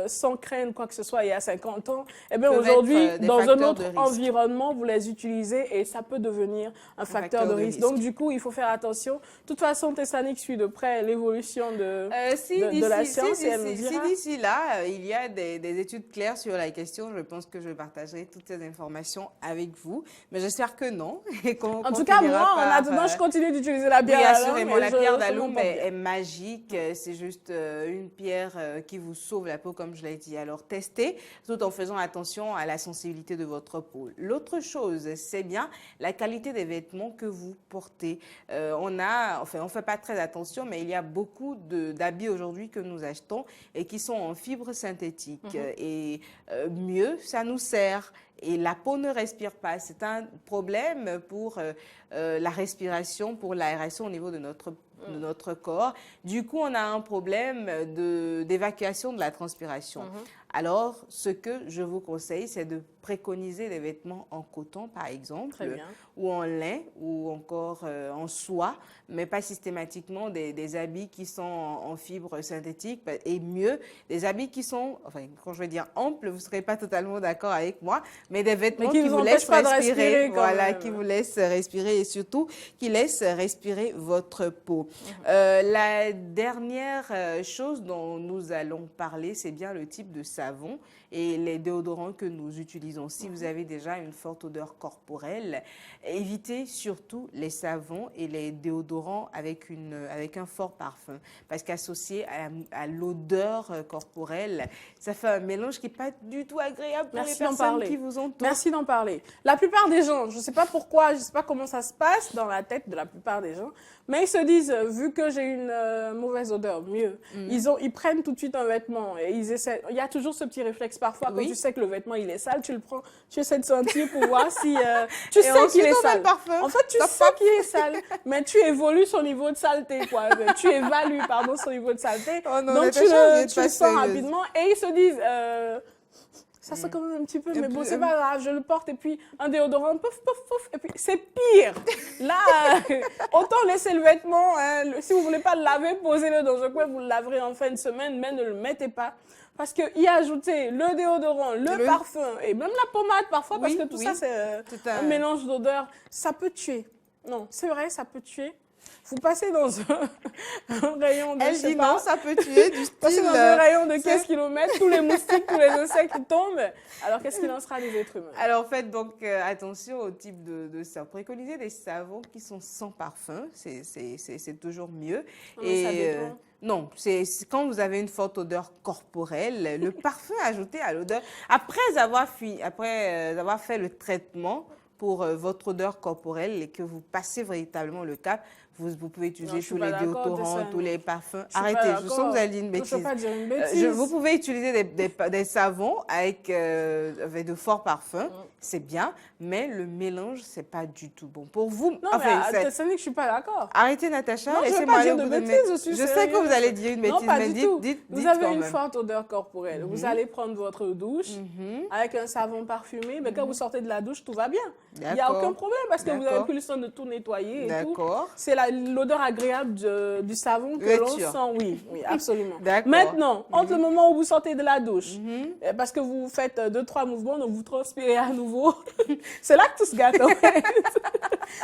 sans craindre quoi que ce soit il y a 50 ans, eh bien Peuvent aujourd'hui, être des dans un facteurs autre de risque. environnement, vous les utilisez et ça peut devenir un facteur de risque. Donc du coup, il faut faire attention. De toute façon, Tessanic suit de près l'évolution de la science et elle nous dira. Si d'ici là, il y a des études claires sur la question, je pense que je partagerai toutes ces informations avec vous. Mais j'espère que non. En tout cas, moi, en attendant, je continue d'utiliser la pierre d'Aloum. assurément, la pierre d'Aloum est est magique. C'est juste une pierre qui vous sauve la peau, comme je l'ai dit. Alors, testez tout en faisant attention à la sensibilité de votre peau. L'autre chose, c'est bien la qualité des vêtements que vous portez. On fait pas très attention, mais il y a beaucoup d'habits aujourd'hui que nous achetons et qui sont en fibres synthétiques. Et mieux, ça nous sert. Et la peau ne respire pas. C'est un problème pour la respiration, pour l'aération au niveau de notre corps. Du coup, on a un problème d'évacuation de la transpiration. Alors, ce que je vous conseille, c'est de préconiser des vêtements en coton, par exemple, ou en lin, ou encore en soie, mais pas systématiquement des habits qui sont en fibres synthétiques, et mieux, des habits qui sont, enfin, quand je vais dire amples, vous ne serez pas totalement d'accord avec moi, mais des vêtements qui vous laissent respirer, voilà, qui vous laissent respirer et surtout qui laissent respirer votre peau. La dernière chose dont nous allons parler, c'est bien le type de savon et les déodorants que nous utilisons. Si vous avez déjà une forte odeur corporelle, évitez surtout les savons et les déodorants avec un fort parfum. Parce qu'associé à l'odeur corporelle, ça fait un mélange qui n'est pas du tout agréable pour les personnes qui vous entourent. Merci d'en parler. La plupart des gens, je ne sais pas pourquoi, je ne sais pas comment ça se passe dans la tête de la plupart des gens, mais ils se disent, vu que j'ai une mauvaise odeur, mieux. Ils prennent tout de suite un vêtement et ils essaient. Il y a toujours ce petit réflexe parfois, quand tu sais que le vêtement il est sale, tu le prends, tu essaies de sentir pour voir si tu sais qu'il est sale. En fait, tu sais qu'il est sale, mais tu évolues son niveau de saleté, quoi. Tu évalues, pardon, son niveau de saleté. Oh non, donc tu le sens rapidement et ils se disent. Ça sent quand même un petit peu, mais bon, c'est pas grave, je le porte et puis un déodorant, pouf, pouf, pouf, et puis c'est pire. Là, autant laisser le vêtement, hein, si vous voulez pas le laver, posez-le dans un coin, vous le laverez en fin de semaine, mais ne le mettez pas. Parce que y ajouter le déodorant, le parfum et même la pommade parfois, parce que tout ça, c'est un mélange d'odeurs, ça peut tuer. Non, c'est vrai, ça peut tuer. Vous passez dans un rayon de... Elle dit non, ça peut tuer, du style... Passez dans un rayon de 15 km, tous les moustiques, tous les insectes qui tombent. Alors, qu'est-ce qu'il en sera des êtres humains? Alors, faites donc attention au type de savon. Préconisez des savons qui sont sans parfum, c'est toujours mieux. Mais ça dépend. Non, c'est quand vous avez une forte odeur corporelle, le parfum ajouté à l'odeur, après avoir fait le traitement pour votre odeur corporelle et que vous passez véritablement le cap, vous pouvez utiliser tous les déodorants, tous les parfums. Arrêtez, je sens que vous allez dire une bêtise. Je ne peux pas dire une bêtise. Vous pouvez utiliser des savons avec de forts parfums, c'est bien, mais le mélange, ce n'est pas du tout bon. Pour vous, non, mais c'est vrai que je ne suis pas d'accord. Arrêtez, Natacha. Non, je ne vais pas dire de bêtises. Je sais que vous allez dire une bêtise, mais dites vous avez une forte odeur corporelle. Vous allez prendre votre douche avec un savon parfumé, mais quand vous sortez de la douche, tout va bien. Il n'y a aucun problème parce que vous avez pris le temps de tout nettoyer et tout. C'est l'odeur agréable du savon que l'on sent. Oui, absolument. Maintenant, entre le moment où vous sortez de la douche, parce que vous faites 2-3 mouvements, donc vous transpirez à nouveau, c'est là que tout se gâte. En fait.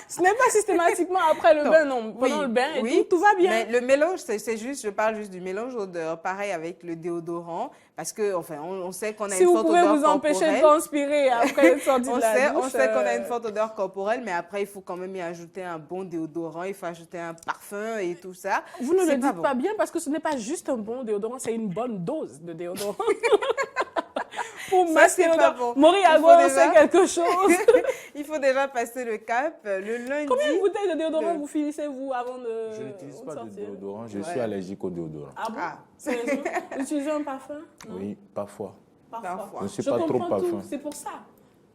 Ce n'est pas systématiquement après le bain, non. Pendant le bain et tout va bien. Mais le mélange, c'est juste, je parle juste du mélange d'odeur. Pareil avec le déodorant, parce que, enfin, on sait qu'on a une forte odeur corporelle. Si vous pouvez vous empêcher de transpirer après être sorti de la douche. On sait qu'on a une forte odeur corporelle, mais après, il faut quand même y ajouter un bon déodorant, il faut ajouter un parfum et tout ça. Vous ne le dites pas bien parce que ce n'est pas juste un bon déodorant, c'est une bonne dose de déodorant. Pour masquer l'odeur. Maury Agua, on sait quelque chose. Il faut déjà passer le cap. Le lundi... Combien de bouteilles de déodorant vous finissez-vous avant de Je n'utilise pas de déodorant, je suis allergique au déodorant. Ah bon? Sérieusement? Vous utilisez un parfum? Oui, parfois. Parfois. Je ne suis pas trop parfum. C'est pour ça.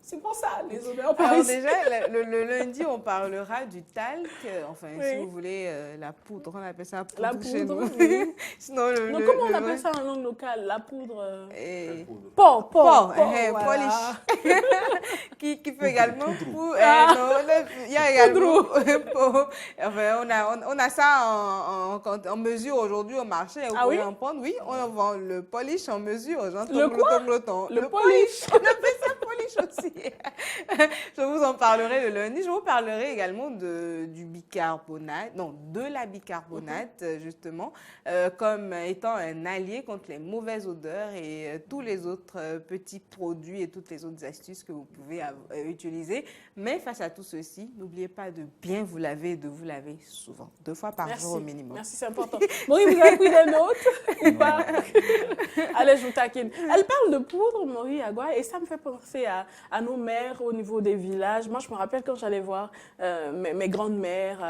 C'est pour ça, les odeurs. Alors déjà, le lundi, on parlera du talc. Enfin, si vous voulez, la poudre, on appelle ça poudre. La poudre, chez nous. Oui. Sinon, comment on appelle ça en langue locale? La poudre. Polish. qui peut également. Il y a également. Enfin, on a ça en mesure aujourd'hui au marché. Vous pouvez en prendre. Oui, on vend le polish en mesure. Le quoi? Le polish. On appelle ça polish aussi. Je vous en parlerai le lundi. Je vous parlerai également du bicarbonate, de la bicarbonate, justement, comme étant un allié contre les mauvaises odeurs et tous les autres petits produits et toutes les autres astuces que vous pouvez utiliser. Mais face à tout ceci, n'oubliez pas de bien vous laver et de vous laver souvent, 2 fois par jour au minimum. Merci, c'est important. Maury, vous avez pris des notes ou pas? Allez, je vous taquine. Elle parle de poudre, Maury Agua, et ça me fait penser à nos mères au niveau des villages. Moi, je me rappelle quand j'allais voir mes grandes-mères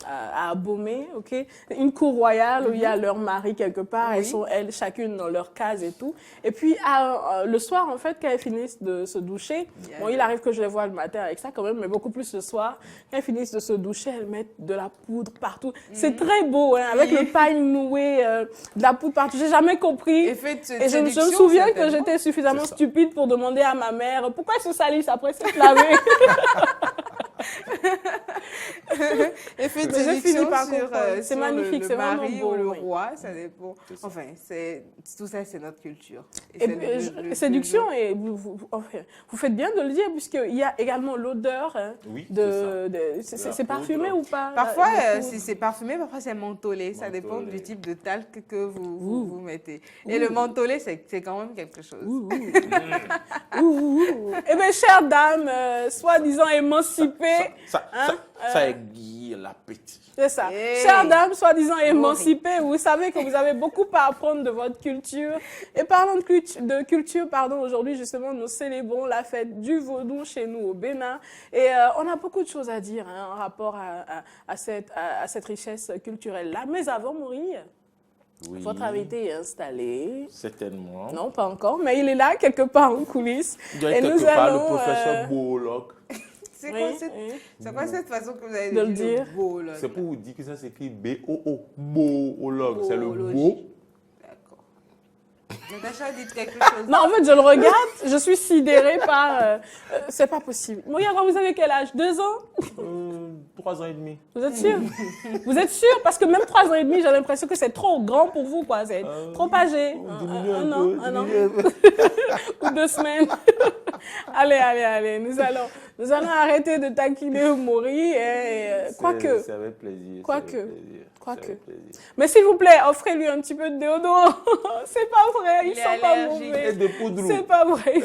à Abomey, une cour royale où il y a leur mari quelque part. Elles sont, chacune dans leur case et tout. Et puis, le soir, en fait, quand elles finissent de se doucher, il arrive que je les vois le matin avec ça quand même, mais beaucoup plus le soir. Quand elles finissent de se doucher, elles mettent de la poudre partout. C'est très beau, hein, avec le paille noué, de la poudre partout. J'ai jamais compris. Et je me souviens que j'étais suffisamment stupide pour demander à ma mère pourquoi elles se salissent après s'être lavées. Effet de Mais j'ai fini séduction par sur, comprendre. C'est sur magnifique, le c'est vraiment mari beau, ou le oui. roi, ça dépend. Enfin, tout ça, c'est notre culture. Et puis, séduction, et enfin, vous faites bien de le dire, puisqu'il y a également l'odeur hein, c'est parfumé ou pas? Parfois, c'est parfumé, parfois c'est mentholé. Ça dépend du type de talc que vous mettez. Et le mentholé, c'est quand même quelque chose. Eh bien, chère dame, soi-disant émancipée. Ça aiguille l'appétit. C'est ça. Hey. Chère dame, soi-disant émancipée, vous savez que vous avez beaucoup à apprendre de votre culture. Et parlant de culture, aujourd'hui, justement, nous célébrons la fête du vaudou chez nous au Bénin. Et on a beaucoup de choses à dire en rapport à cette richesse culturelle-là. Mais avant de mourir, votre invité est installé. Certainement. Non, pas encore, mais il est là, quelque part en coulisses. Il y a quelque part le professeur Boologue. C'est quoi cette façon que vous avez de le dire? C'est pour vous dire que ça s'écrit B-O-O. Boologue. C'est le beau. Natacha, dites quelque chose. Non, en fait, je le regarde, je suis sidérée par... c'est pas possible. Regarde, vous avez quel âge? 2 ans? 3 ans et demi. Vous êtes sûr? Vous êtes sûr? Parce que même 3 ans et demi, j'ai l'impression que c'est trop grand pour vous, quoi. C'est trop âgé. Un an. Ou 2 semaines. Allez. Nous allons arrêter de taquiner Maury. Quoique. C'est avec plaisir. Quoique. Mais s'il vous plaît, offrez-lui un petit peu de déodorant. C'est pas vrai, ils sont pas mauvais. Et de poudre. C'est pas vrai.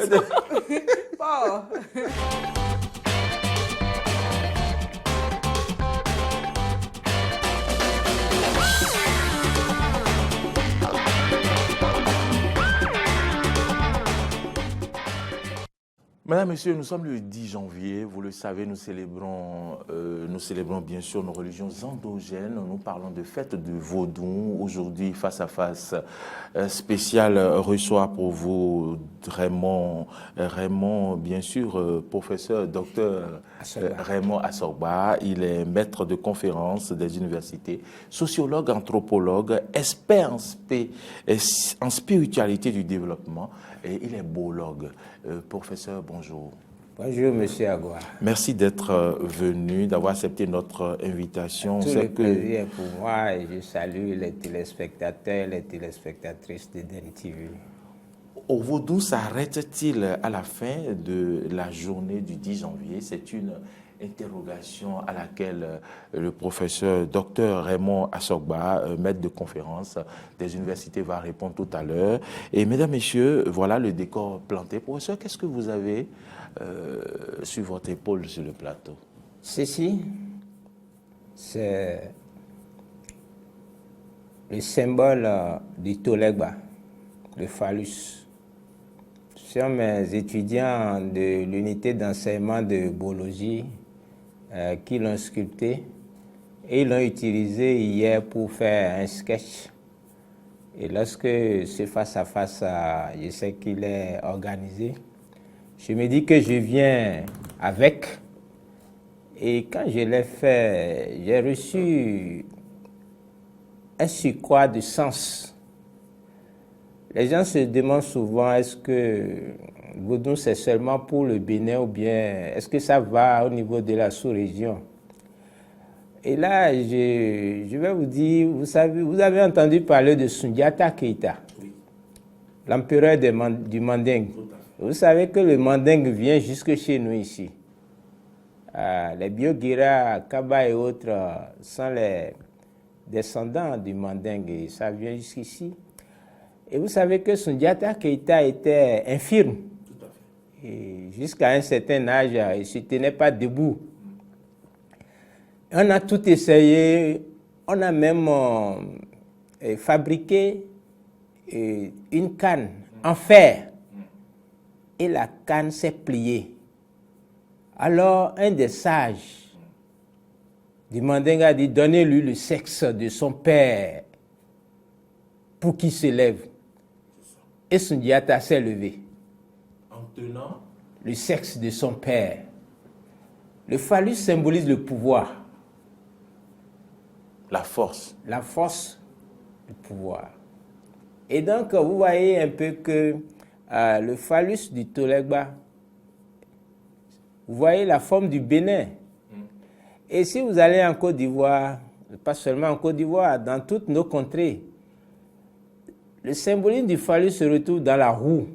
Mesdames, Messieurs, nous sommes le 10 janvier. Vous le savez, nous célébrons bien sûr nos religions endogènes. Nous parlons de fête de Vaudou. Aujourd'hui, face à face spécial reçoit pour vous Raymond, bien sûr, professeur, docteur Raymond Assorba. Il est maître de conférences des universités, sociologue, anthropologue, expert en spiritualité du développement et il est boologue. Professeur, bonjour. Bonjour, monsieur Agua. Merci d'être venu, d'avoir accepté notre invitation. Tout le plaisir est pour moi et je salue les téléspectateurs, les téléspectatrices de DNTV. Au Vaudou s'arrête-t-il à la fin de la journée du 10 janvier? C'est une interrogation à laquelle le professeur Dr Raymond Assorba, maître de conférence des universités, va répondre tout à l'heure. Et mesdames, messieurs, voilà le décor planté. Professeur, qu'est-ce que vous avez sur votre épaule sur le plateau? Ceci, c'est le symbole du Tolegba, le phallus. Ce sont mes étudiants de l'unité d'enseignement de biologie qui l'ont sculpté et ils l'ont utilisé hier pour faire un sketch. Et lorsque ce face-à-face, je sais qu'il est organisé, je me dis que je viens avec. Et quand je l'ai fait, j'ai reçu un surcroît de sens. Les gens se demandent souvent, est-ce que Vaudou c'est seulement pour le Bénin ou bien est-ce que ça va au niveau de la sous-région? Et là, je vais vous dire, vous avez entendu parler de Sundiata Keita, l'empereur du Mandingue. Vous savez que le Mandingue vient jusque chez nous ici. Les Bioguira, Kaba et autres sont les descendants du Mandingue et ça vient jusqu'ici. Et vous savez que Sundiata Keita était infirme. Et jusqu'à un certain âge, il ne se tenait pas debout. On a tout essayé. On a même fabriqué une canne en fer. Et la canne s'est pliée. Alors, un des sages du Mandingue a dit, donnez-lui le sexe de son père pour qu'il se lève. Et Sundiata s'est levé. En tenant le sexe de son père. Le phallus symbolise le pouvoir. La force. La force du pouvoir. Et donc, vous voyez un peu que le phallus du Tolegba, vous voyez la forme du Bénin. Et si vous allez en Côte d'Ivoire, pas seulement en Côte d'Ivoire, dans toutes nos contrées, le symbolisme du phallus se retrouve dans la roue.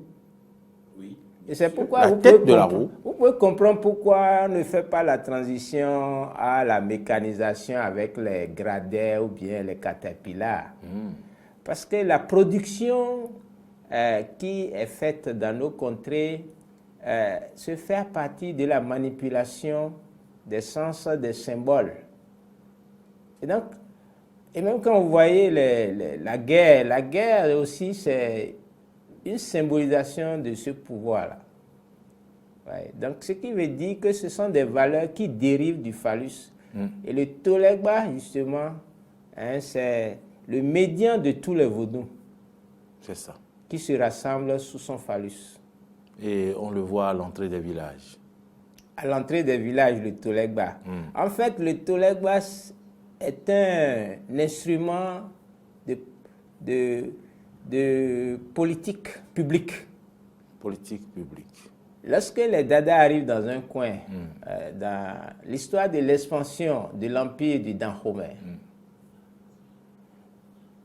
Et c'est pourquoi La tête de la roue. Vous pouvez comprendre pourquoi on ne fait pas la transition à la mécanisation avec les gradins ou bien les caterpillars. Parce que la production qui est faite dans nos contrées se fait à partir de la manipulation des sens des symboles. Et donc, et même quand vous voyez la guerre aussi, c'est une symbolisation de ce pouvoir-là. Ouais. Donc, ce qui veut dire que ce sont des valeurs qui dérivent du phallus. Et le Tolegba, justement, c'est le médian de tous les vaudous. C'est ça. Qui se rassemblent sous son phallus. Et on le voit à l'entrée des villages. À l'entrée des villages, le Tolegba. En fait, le Tolegba est un instrument de politique publique. Politique publique. Lorsque les Dada arrivent dans un coin, dans l'histoire de l'expansion de l'empire du Dahomey,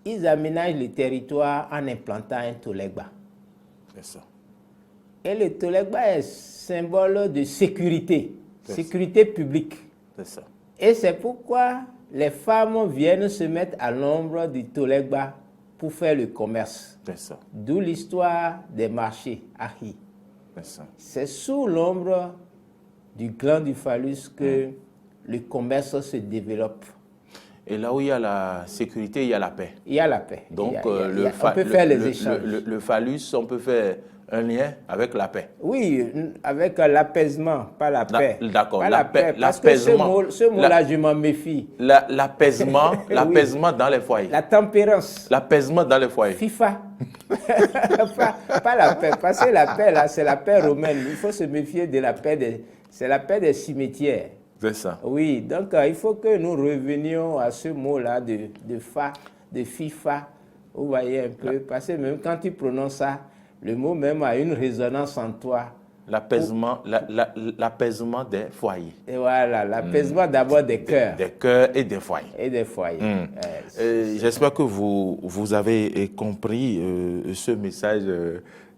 ils aménagent le territoire en implantant un Tolegba. C'est ça. Et le Tolegba est symbole de sécurité, sécurité publique. C'est ça. Et c'est pourquoi les femmes viennent se mettre à l'ombre du Tolegba pour faire le commerce. C'est ça. D'où l'histoire des marchés, Ahi. C'est ça. C'est sous l'ombre du gland du phallus que le commerce se développe. Et là où il y a la sécurité, il y a la paix. Il y a la paix. Donc, on peut faire les échanges. Le phallus, on peut faire un lien avec la paix. Oui, avec l'apaisement, pas la paix. D'accord, pas la paix. Parce que ce mot-là, je m'en méfie. L'apaisement, l'apaisement dans les foyers. La tempérance. L'apaisement dans les foyers. FIFA. pas la paix. Parce que la paix, là, c'est la paix romaine. Il faut se méfier de la paix c'est la paix des cimetières. C'est ça. Oui, donc il faut que nous revenions à ce mot-là de FIFA. Vous voyez un peu, parce que même quand tu prononces ça, le mot même a une résonance en toi. L'apaisement des foyers. Et voilà, l'apaisement d'abord des cœurs. Des cœurs et des foyers. Et des foyers. J'espère que vous avez compris ce message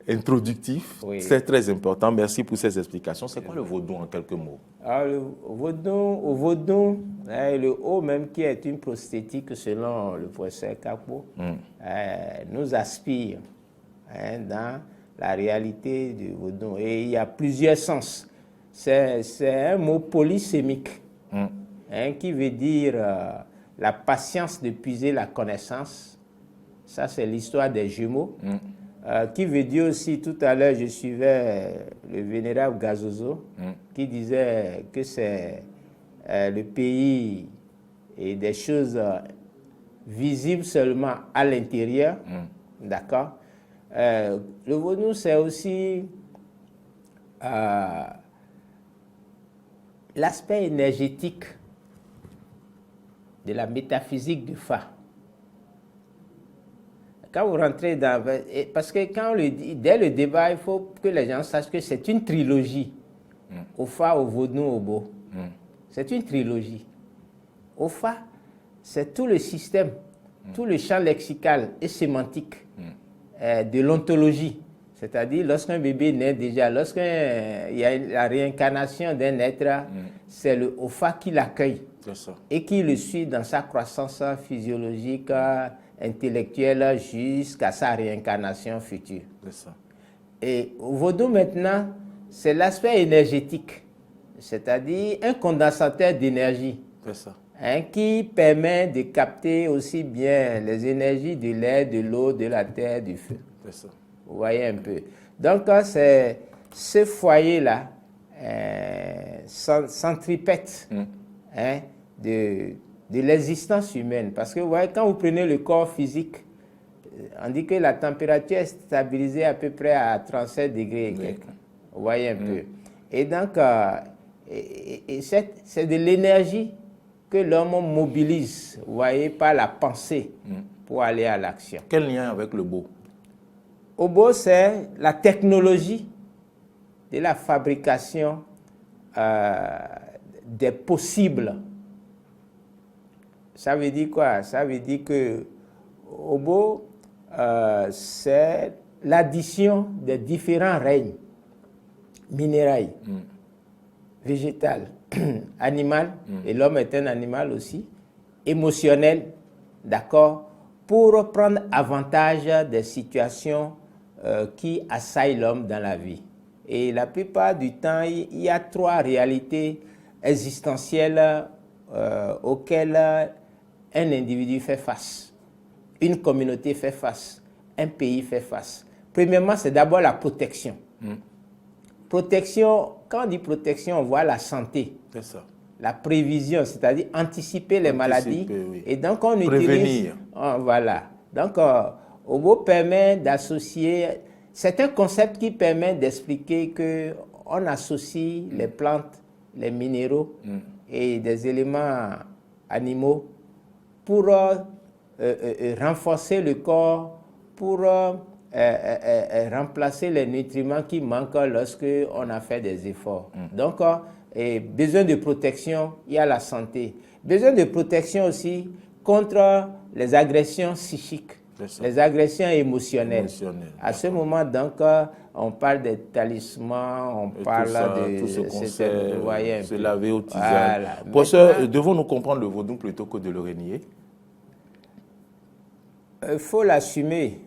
introductif. Oui. C'est très important. Merci pour ces explications. C'est quoi le vaudou en quelques mots? Alors, au vaudou, le haut même qui est une prosthétique selon le professeur Kakpo, nous aspire dans la réalité du vaudou. Et il y a plusieurs sens. C'est un mot polysémique qui veut dire la patience de puiser la connaissance. Ça, c'est l'histoire des jumeaux. Qui veut dire aussi, tout à l'heure, je suivais le vénérable Gazozo, qui disait que c'est le pays et des choses visibles seulement à l'intérieur. D'accord? Le vaudou, c'est aussi l'aspect énergétique de la métaphysique du Fa. Quand vous rentrez dans... Parce que quand on le dit, dès le débat, il faut que les gens sachent que c'est une trilogie. Au Fa, au vaudou, au Bo. C'est une trilogie. Au Fa, c'est tout le système, tout le champ lexical et sémantique de l'ontologie. C'est-à-dire, lorsqu'un bébé naît déjà, lorsqu'il y a la réincarnation d'un être, c'est le Ofa qui l'accueille et qui le suit dans sa croissance physiologique, intellectuelle, jusqu'à sa réincarnation future. Et au vaudou maintenant, c'est l'aspect énergétique, c'est-à-dire un condensateur d'énergie. Qui permet de capter aussi bien les énergies de l'air, de l'eau, de la terre, du feu. Vous voyez un peu. Donc, c'est ce foyer-là, centripète de l'existence humaine. Parce que vous voyez, quand vous prenez le corps physique, on dit que la température est stabilisée à peu près à 37 degrés. Vous voyez un peu. Et donc, c'est de l'énergie que l'homme mobilise, vous voyez, par la pensée pour aller à l'action. Quel lien avec le beau? Au beau, c'est la technologie de la fabrication des possibles Ça veut dire quoi? Ça veut dire que Obo, c'est l'addition des différents règnes, minérailles, végétal, animal, et l'homme est un animal aussi, émotionnel, d'accord, pour prendre avantage des situations qui assaillent l'homme dans la vie. Et la plupart du temps, il y a 3 réalités existentielles auxquelles un individu fait face, une communauté fait face, un pays fait face. Premièrement, c'est d'abord la protection. Protection, quand on dit protection, on voit la santé. C'est ça. La prévision, c'est-à-dire anticiper les maladies. Oui. Et donc, on prévenir. Utilise... voilà. Donc, Obo permet d'associer... C'est un concept qui permet d'expliquer qu'on associe les plantes, les minéraux et des éléments animaux pour renforcer le corps, pour remplacer les nutriments qui manquent lorsque on a fait des efforts. Donc, besoin de protection, il y a la santé. Besoin de protection aussi contre les agressions psychiques, les agressions émotionnelles. À ce moment, donc, on parle des talismans, on parle de tout ce conseil, se peu. laver au tisane. Voilà. Professeur, devons-nous comprendre le vaudou plutôt que de le renier? Il faut l'assumer.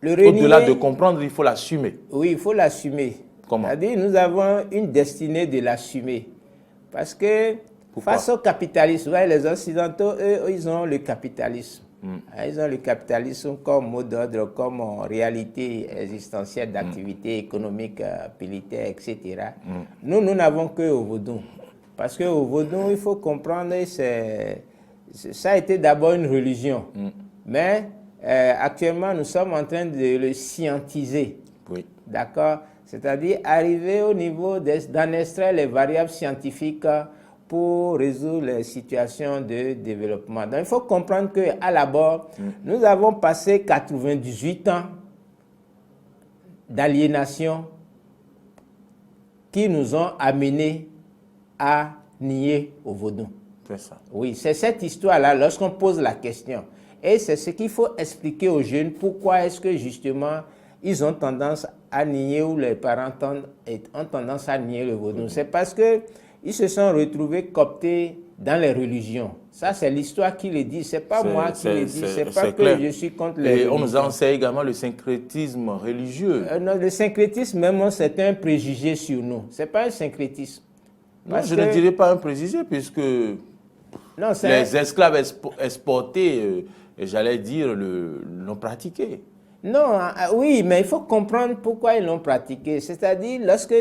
Au-delà de comprendre, il faut l'assumer. Oui, il faut l'assumer. Comment? C'est-à-dire, nous avons une destinée de l'assumer. Parce que face au capitalisme, les Occidentaux, eux, ils ont le capitalisme. Ils ont le capitalisme comme mot d'ordre, comme réalité existentielle d'activité économique, militaire, etc. Nous n'avons que au vaudou. Parce qu'au vaudou, il faut comprendre, ça a été d'abord une religion. Mais actuellement, nous sommes en train de le scientiser. Oui. D'accord? C'est-à-dire arriver au niveau d'en extraire les variables scientifiques pour résoudre les situations de développement. Donc, il faut comprendre qu'à l'abord, nous avons passé 98 ans d'aliénation qui nous ont amenés à nier au vaudou. C'est ça. Oui, c'est cette histoire-là, lorsqu'on pose la question. Et c'est ce qu'il faut expliquer aux jeunes, pourquoi est-ce que justement, ils ont tendance à nier, ou les parents ont tendance à nier le vaudou. C'est parce qu'ils se sont retrouvés cooptés dans les religions. Ça, c'est l'histoire qui le dit. Ce n'est pas moi qui le dis. Ce n'est pas que clair. Je suis contre les religions. On nous enseigne également le syncrétisme religieux. Non, le syncrétisme, même, c'est un préjugé sur nous. Ce n'est pas un syncrétisme. Non, je ne dirais pas un préjugé, puisque les esclaves exportés, j'allais dire, l'ont pratiqué. Non, oui, mais il faut comprendre pourquoi ils l'ont pratiqué. C'est-à-dire, lorsque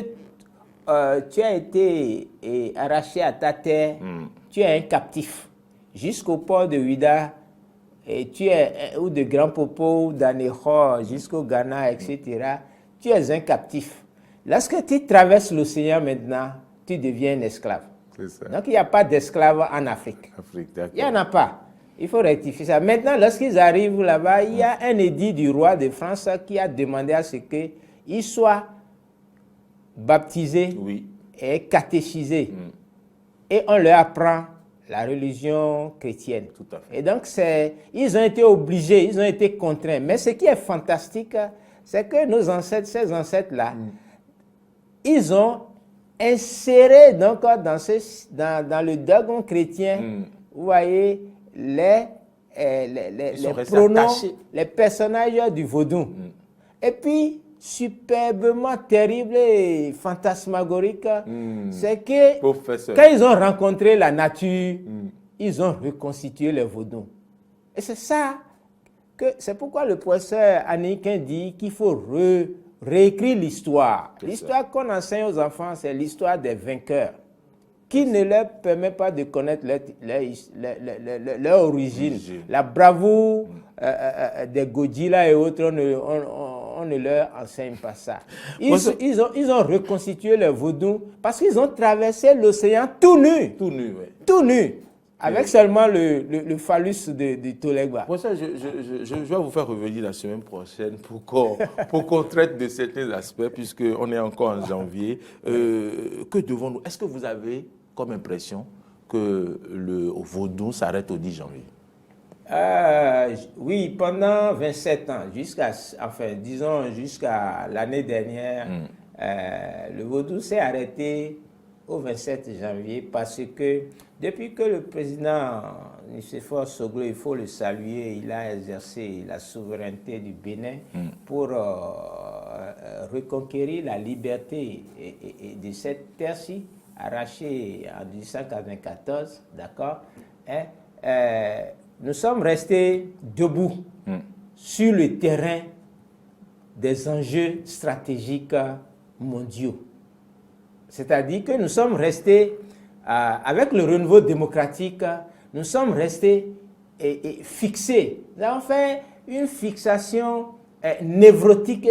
tu as été arraché à ta terre, tu es un captif. Jusqu'au port de Ouida, ou de Grand Popo, ou d'Aného, jusqu'au Ghana, etc., tu es un captif. Lorsque tu traverses l'océan maintenant, tu deviens un esclave. C'est ça. Donc, il n'y a pas d'esclaves en Afrique. Il n'y en a pas. Il faut rectifier ça. Maintenant, lorsqu'ils arrivent là-bas, il y a un édit du roi de France qui a demandé à ce qu'ils soient baptisés et catéchisés. Et on leur apprend la religion chrétienne. Tout à fait. Et donc, ils ont été obligés, ils ont été contraints. Mais ce qui est fantastique, c'est que nos ancêtres, ces ancêtres-là, ils ont inséré donc dans le dogme chrétien, vous voyez, les pronoms, les personnages du vaudou. Et puis, superbement terrible et fantasmagorique, c'est que quand ils ont rencontré la nature, ils ont reconstitué le vaudou. Et c'est ça, c'est pourquoi le professeur Aniquin dit qu'il faut réécrire l'histoire. L'histoire qu'on enseigne aux enfants, c'est l'histoire des vainqueurs, qui ne leur permet pas de connaître leur origine. La bravoure des Godzilla et autres, on ne leur enseigne pas ça. Ils ont reconstitué le vaudou parce qu'ils ont traversé l'océan tout nus. Tout nus, oui. Tout nus. Avec seulement le phallus de Tolegba. Pour ça, je vais vous faire revenir la semaine prochaine pour qu'on traite de certains aspects, puisqu'on est encore en janvier. Que devons-nous? Est-ce que vous avez comme impression que le vaudou s'arrête au 10 janvier? Oui, pendant 27 ans, jusqu'à l'année dernière, le vaudou s'est arrêté au 27 janvier parce que depuis que le président Nicéphore Soglo, il faut le saluer, il a exercé la souveraineté du Bénin pour reconquérir la liberté de cette terre-ci, arrachée en 1894, d'accord, nous sommes restés debout sur le terrain des enjeux stratégiques mondiaux. C'est-à-dire que nous sommes restés, avec le renouveau démocratique, nous sommes restés fixés. Nous avons fait une fixation névrotique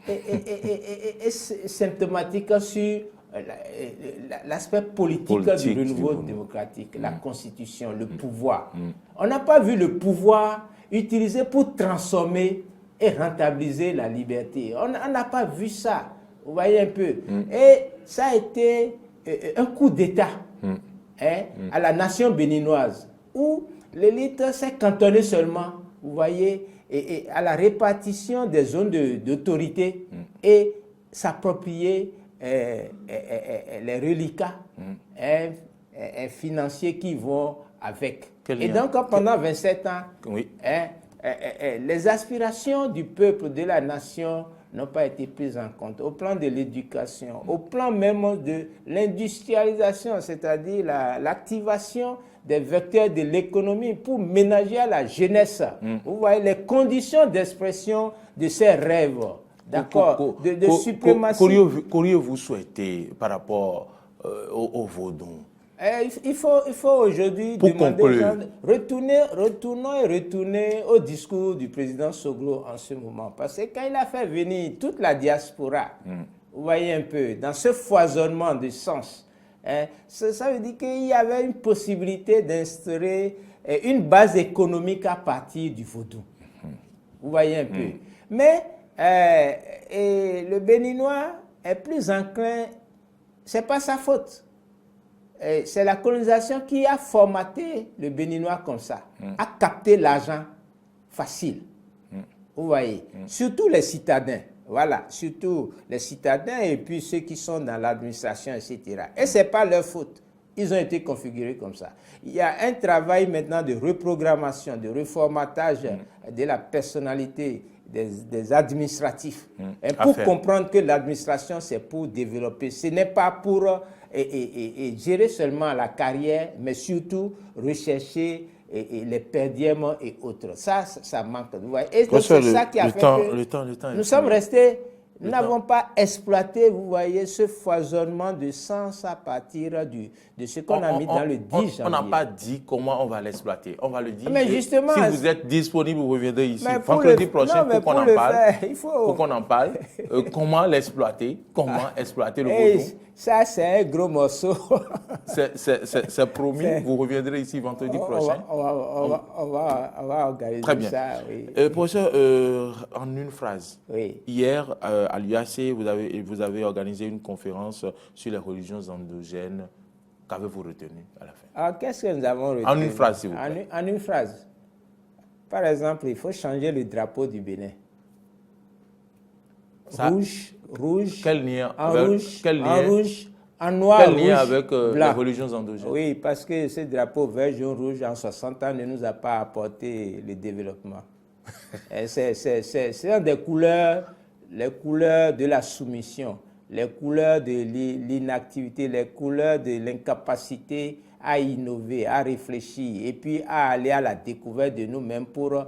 et symptomatique sur l'aspect politique du renouveau démocratique, la constitution, le pouvoir. On n'a pas vu le pouvoir utilisé pour transformer et rentabiliser la liberté. On n'a pas vu ça. Vous voyez un peu. Et ça a été un coup d'État à la nation béninoise, où l'élite s'est cantonnée seulement, vous voyez, et à la répartition des zones d'autorité et s'approprier les reliquats financiers qui vont avec. Et donc, pendant 27 ans, les aspirations du peuple, de la nation, n'ont pas été prises en compte au plan de l'éducation, au plan même de l'industrialisation, c'est-à-dire l'activation des vecteurs de l'économie pour ménager à la jeunesse. Vous voyez les conditions d'expression de ces rêves, d'accord, de suprématie. Qu'auriez-vous souhaité par rapport au vaudou? Il faut aujourd'hui demander aux gens, retourner au discours du président Soglo en ce moment. Parce que quand il a fait venir toute la diaspora, vous voyez un peu, dans ce foisonnement de sens, ça veut dire qu'il y avait une possibilité d'instaurer une base économique à partir du vaudou. Vous voyez un peu. Mais le Béninois est plus enclin, ce n'est pas sa faute. C'est la colonisation qui a formaté le Béninois comme ça, a capté l'argent facile. Vous voyez, surtout les citadins, voilà, surtout les citadins et puis ceux qui sont dans l'administration, etc. Et ce n'est pas leur faute, ils ont été configurés comme ça. Il y a un travail maintenant de reprogrammation, de reformatage de la personnalité des administratifs. Et pour comprendre que l'administration, c'est pour développer, ce n'est pas pour gérer seulement la carrière, mais surtout rechercher les perdièmes et autres. Ça manque. Et c'est ça qui a fait que nous sommes restés, nous n'avons pas exploité, vous voyez, ce foisonnement de sens à partir de ce qu'on a mis dans le 10 janvier. On n'a pas dit comment on va l'exploiter. On va le dire. Mais justement, si vous êtes disponible, vous reviendrez ici vendredi prochain pour qu'on en parle. Pour qu'on en parle. Comment l'exploiter? Comment exploiter le vaudou? Ça, c'est un gros morceau. C'est promis. Vous reviendrez ici vendredi prochain. On va organiser très bien. Ça. Oui. Professeur, en une phrase. Oui. Hier, à l'UAC, vous avez organisé une conférence sur les religions endogènes. Qu'avez-vous retenu à la fin? Alors, qu'est-ce que nous avons retenu? En une phrase, s'il vous plaît. En une phrase. Par exemple, il faut changer le drapeau du Bénin. Ça, rouge, quel lien en avec, rouge, quel lien, en rouge, en noir, quel lien rouge, avec blanc. les religions endogènes? Oui, parce que ce drapeau vert, jaune, rouge en 60 ans ne nous a pas apporté le développement. C'est des couleurs, les couleurs de la soumission, les couleurs de l'inactivité, les couleurs de l'incapacité à innover, à réfléchir et puis à aller à la découverte de nous-mêmes pour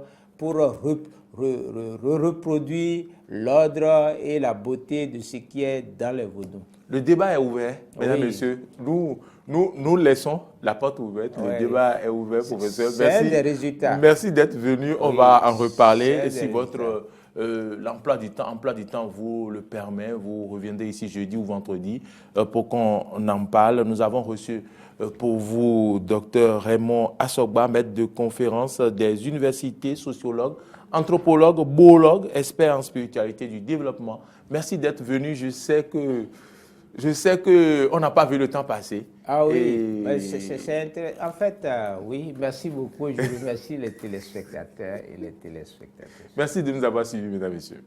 reproduire l'ordre et la beauté de ce qui est dans le vaudou. Le débat est ouvert, mesdames et messieurs. Nous laissons la porte ouverte. Le débat est ouvert, professeur. C'est un des résultats. Merci d'être venu. On va en reparler. Si votre l'emploi du temps vous le permet, vous reviendrez ici jeudi ou vendredi pour qu'on en parle. Nous avons reçu pour vous Dr Raymond Assogba, maître de conférence des universités, sociologue, anthropologue, boologue, expert en spiritualité du développement. Merci d'être venu. Je sais que je sais qu'on n'a pas vu le temps passer. Ah oui, c'est intéressant. En fait, oui, merci beaucoup. Je remercie les téléspectateurs et les téléspectatrices. Merci de nous avoir suivis, mesdames et messieurs.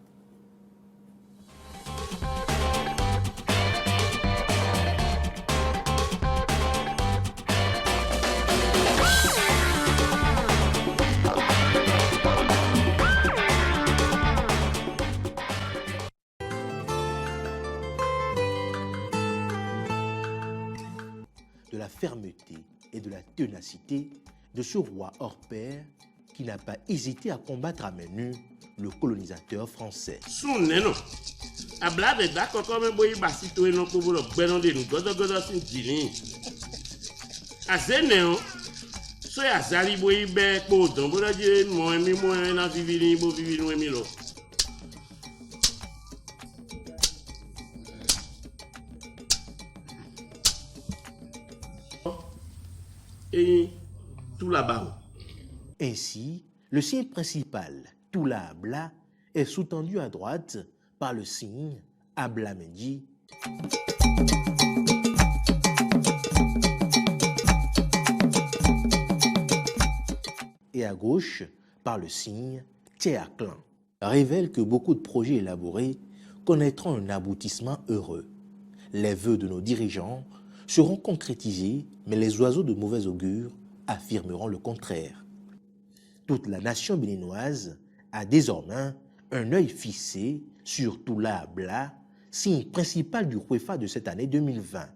De la fermeté et de la ténacité de ce roi hors pair qui n'a pas hésité à combattre à main nue le colonisateur français. Et tout là-bas. Ainsi, le signe principal, Toula Abla, est sous-tendu à droite par le signe Ablamenji. Et à gauche par le signe Théaclan, révèle que beaucoup de projets élaborés connaîtront un aboutissement heureux. Les vœux de nos dirigeants seront concrétisés, mais les oiseaux de mauvais augure affirmeront le contraire. Toute la nation béninoise a désormais un œil fixé sur Toula Abla, signe principal du Huefa de cette année 2020.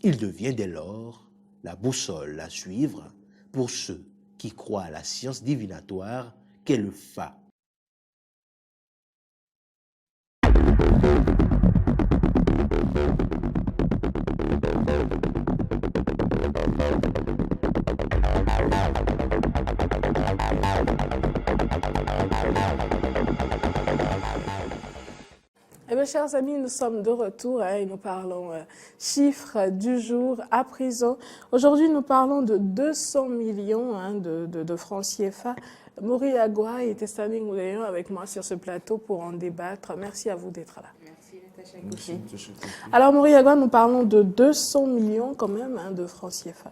Il devient dès lors la boussole à suivre pour ceux qui croient à la science divinatoire qu'est le Fa. Eh bien, chers amis, nous sommes de retour et nous parlons chiffres du jour à présent. Aujourd'hui, nous parlons de 200 millions de francs CFA. Mori Agua et Testani Ngouléon avec moi sur ce plateau pour en débattre. Merci à vous d'être là. Merci, Natacha Kofi. Alors, Mori Agua, nous parlons de 200 millions quand même de francs CFA.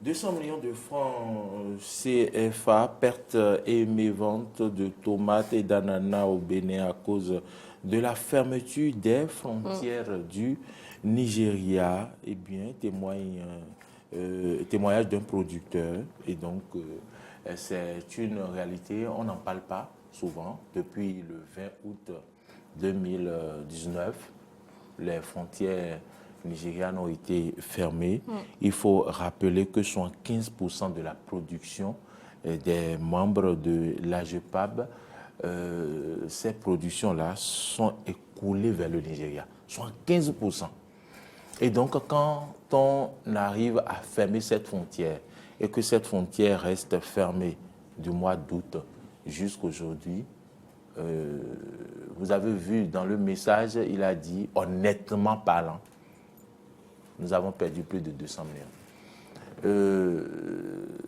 200 millions de francs CFA, perte et mévente de tomates et d'ananas au Bénin à cause de la fermeture des frontières du Nigeria. Eh bien, témoignage d'un producteur. Et donc, c'est une réalité, on n'en parle pas souvent. Depuis le 20 août 2019, les frontières nigérianes ont été fermées. Il faut rappeler que 75% de la production des membres de l'AGEPAB, ces productions-là sont écoulées vers le Nigeria. 75%. Et donc, quand on arrive à fermer cette frontière et que cette frontière reste fermée du mois d'août jusqu'aujourd'hui, vous avez vu dans le message, il a dit, honnêtement parlant, nous avons perdu plus de 200 millions.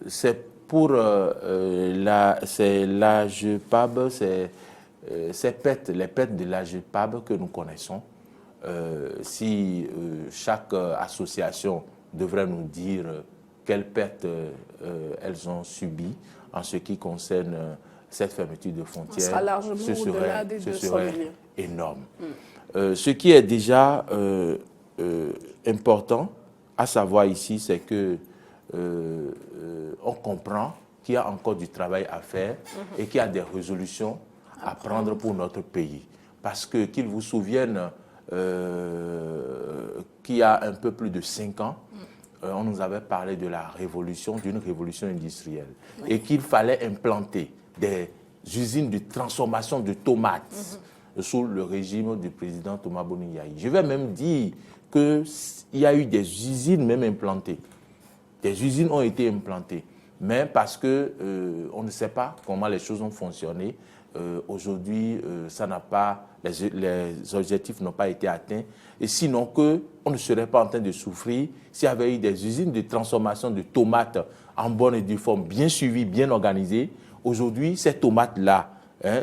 C'est pour l'AGEPAB, les pertes de l'AGEPAB que nous connaissons. Si chaque association devrait nous dire quelles pertes elles ont subies en ce qui concerne cette fermeture de frontières, ce serait énorme. Ce qui est déjà important à savoir ici, c'est que on comprend qu'il y a encore du travail à faire et qu'il y a des résolutions à prendre pour notre pays. Parce que, qu'ils vous souviennent qu'il y a un peu plus de 5 ans, on nous avait parlé de la révolution, d'une révolution industrielle, et qu'il fallait implanter des usines de transformation de tomates sous le régime du président Thomas Boni-Yayi. Je vais même dire qu'il y a eu des usines même implantées. Des usines ont été implantées, mais parce que on ne sait pas comment les choses ont fonctionné. Aujourd'hui, les objectifs n'ont pas été atteints. Et sinon on ne serait pas en train de souffrir s'il y avait eu des usines de transformation de tomates en bonne et due forme, bien suivies, bien organisées. Aujourd'hui, ces tomates-là,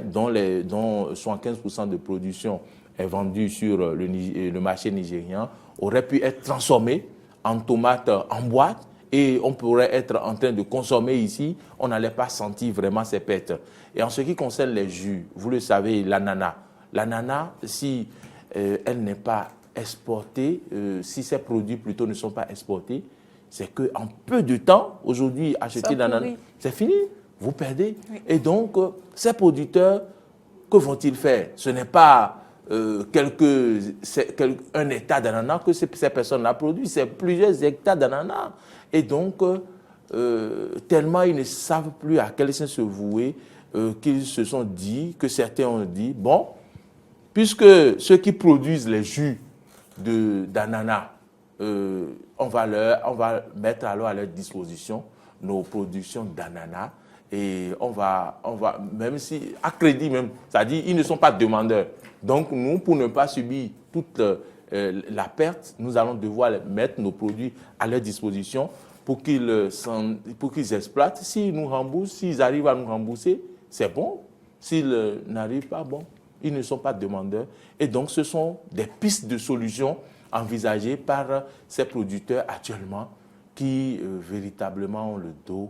dont 75% de production est vendue sur le marché nigérian aurait pu être transformée en tomates en boîte et on pourrait être en train de consommer ici, on n'allait pas sentir vraiment ces pertes. Et en ce qui concerne les jus, vous le savez, l'ananas. L'ananas, si elle n'est pas exportée, si ces produits plutôt ne sont pas exportés, c'est qu'en peu de temps, aujourd'hui, acheter l'ananas, c'est fini, vous perdez. Oui. Et donc, ces producteurs, que vont-ils faire? Ce n'est pas un hectare d'ananas que ces personnes-là produisent, c'est plusieurs hectares d'ananas. Et donc, tellement ils ne savent plus à quel sens se vouer, qu'ils se sont dit, que certains ont dit, bon, puisque ceux qui produisent les jus d'ananas, on va mettre alors à leur disposition nos productions d'ananas et on va, même si, à crédit même, c'est-à-dire ils ne sont pas demandeurs. Donc nous, pour ne pas subir toute la perte, nous allons devoir mettre nos produits à leur disposition pour qu'ils exploitent. S'ils nous remboursent, s'ils arrivent à nous rembourser, c'est bon. S'ils n'arrivent pas, bon, ils ne sont pas demandeurs. Et donc ce sont des pistes de solutions envisagées par ces producteurs actuellement qui véritablement ont le dos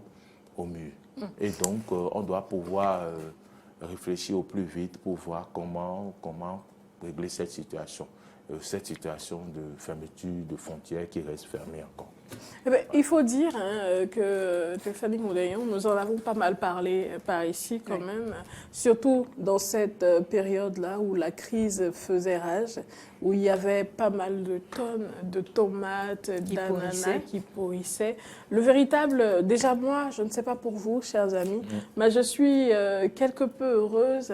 au mur. Et donc on doit pouvoir réfléchir au plus vite pour voir comment régler cette situation de fermeture de frontières qui reste fermée encore. Eh bien, il faut dire que Fanny Moudéon, nous en avons pas mal parlé par ici quand même, surtout dans cette période-là où la crise faisait rage, où il y avait pas mal de tonnes de tomates, d'ananas qui pourrissaient. Le véritable, déjà moi, je ne sais pas pour vous, chers amis, mais je suis quelque peu heureuse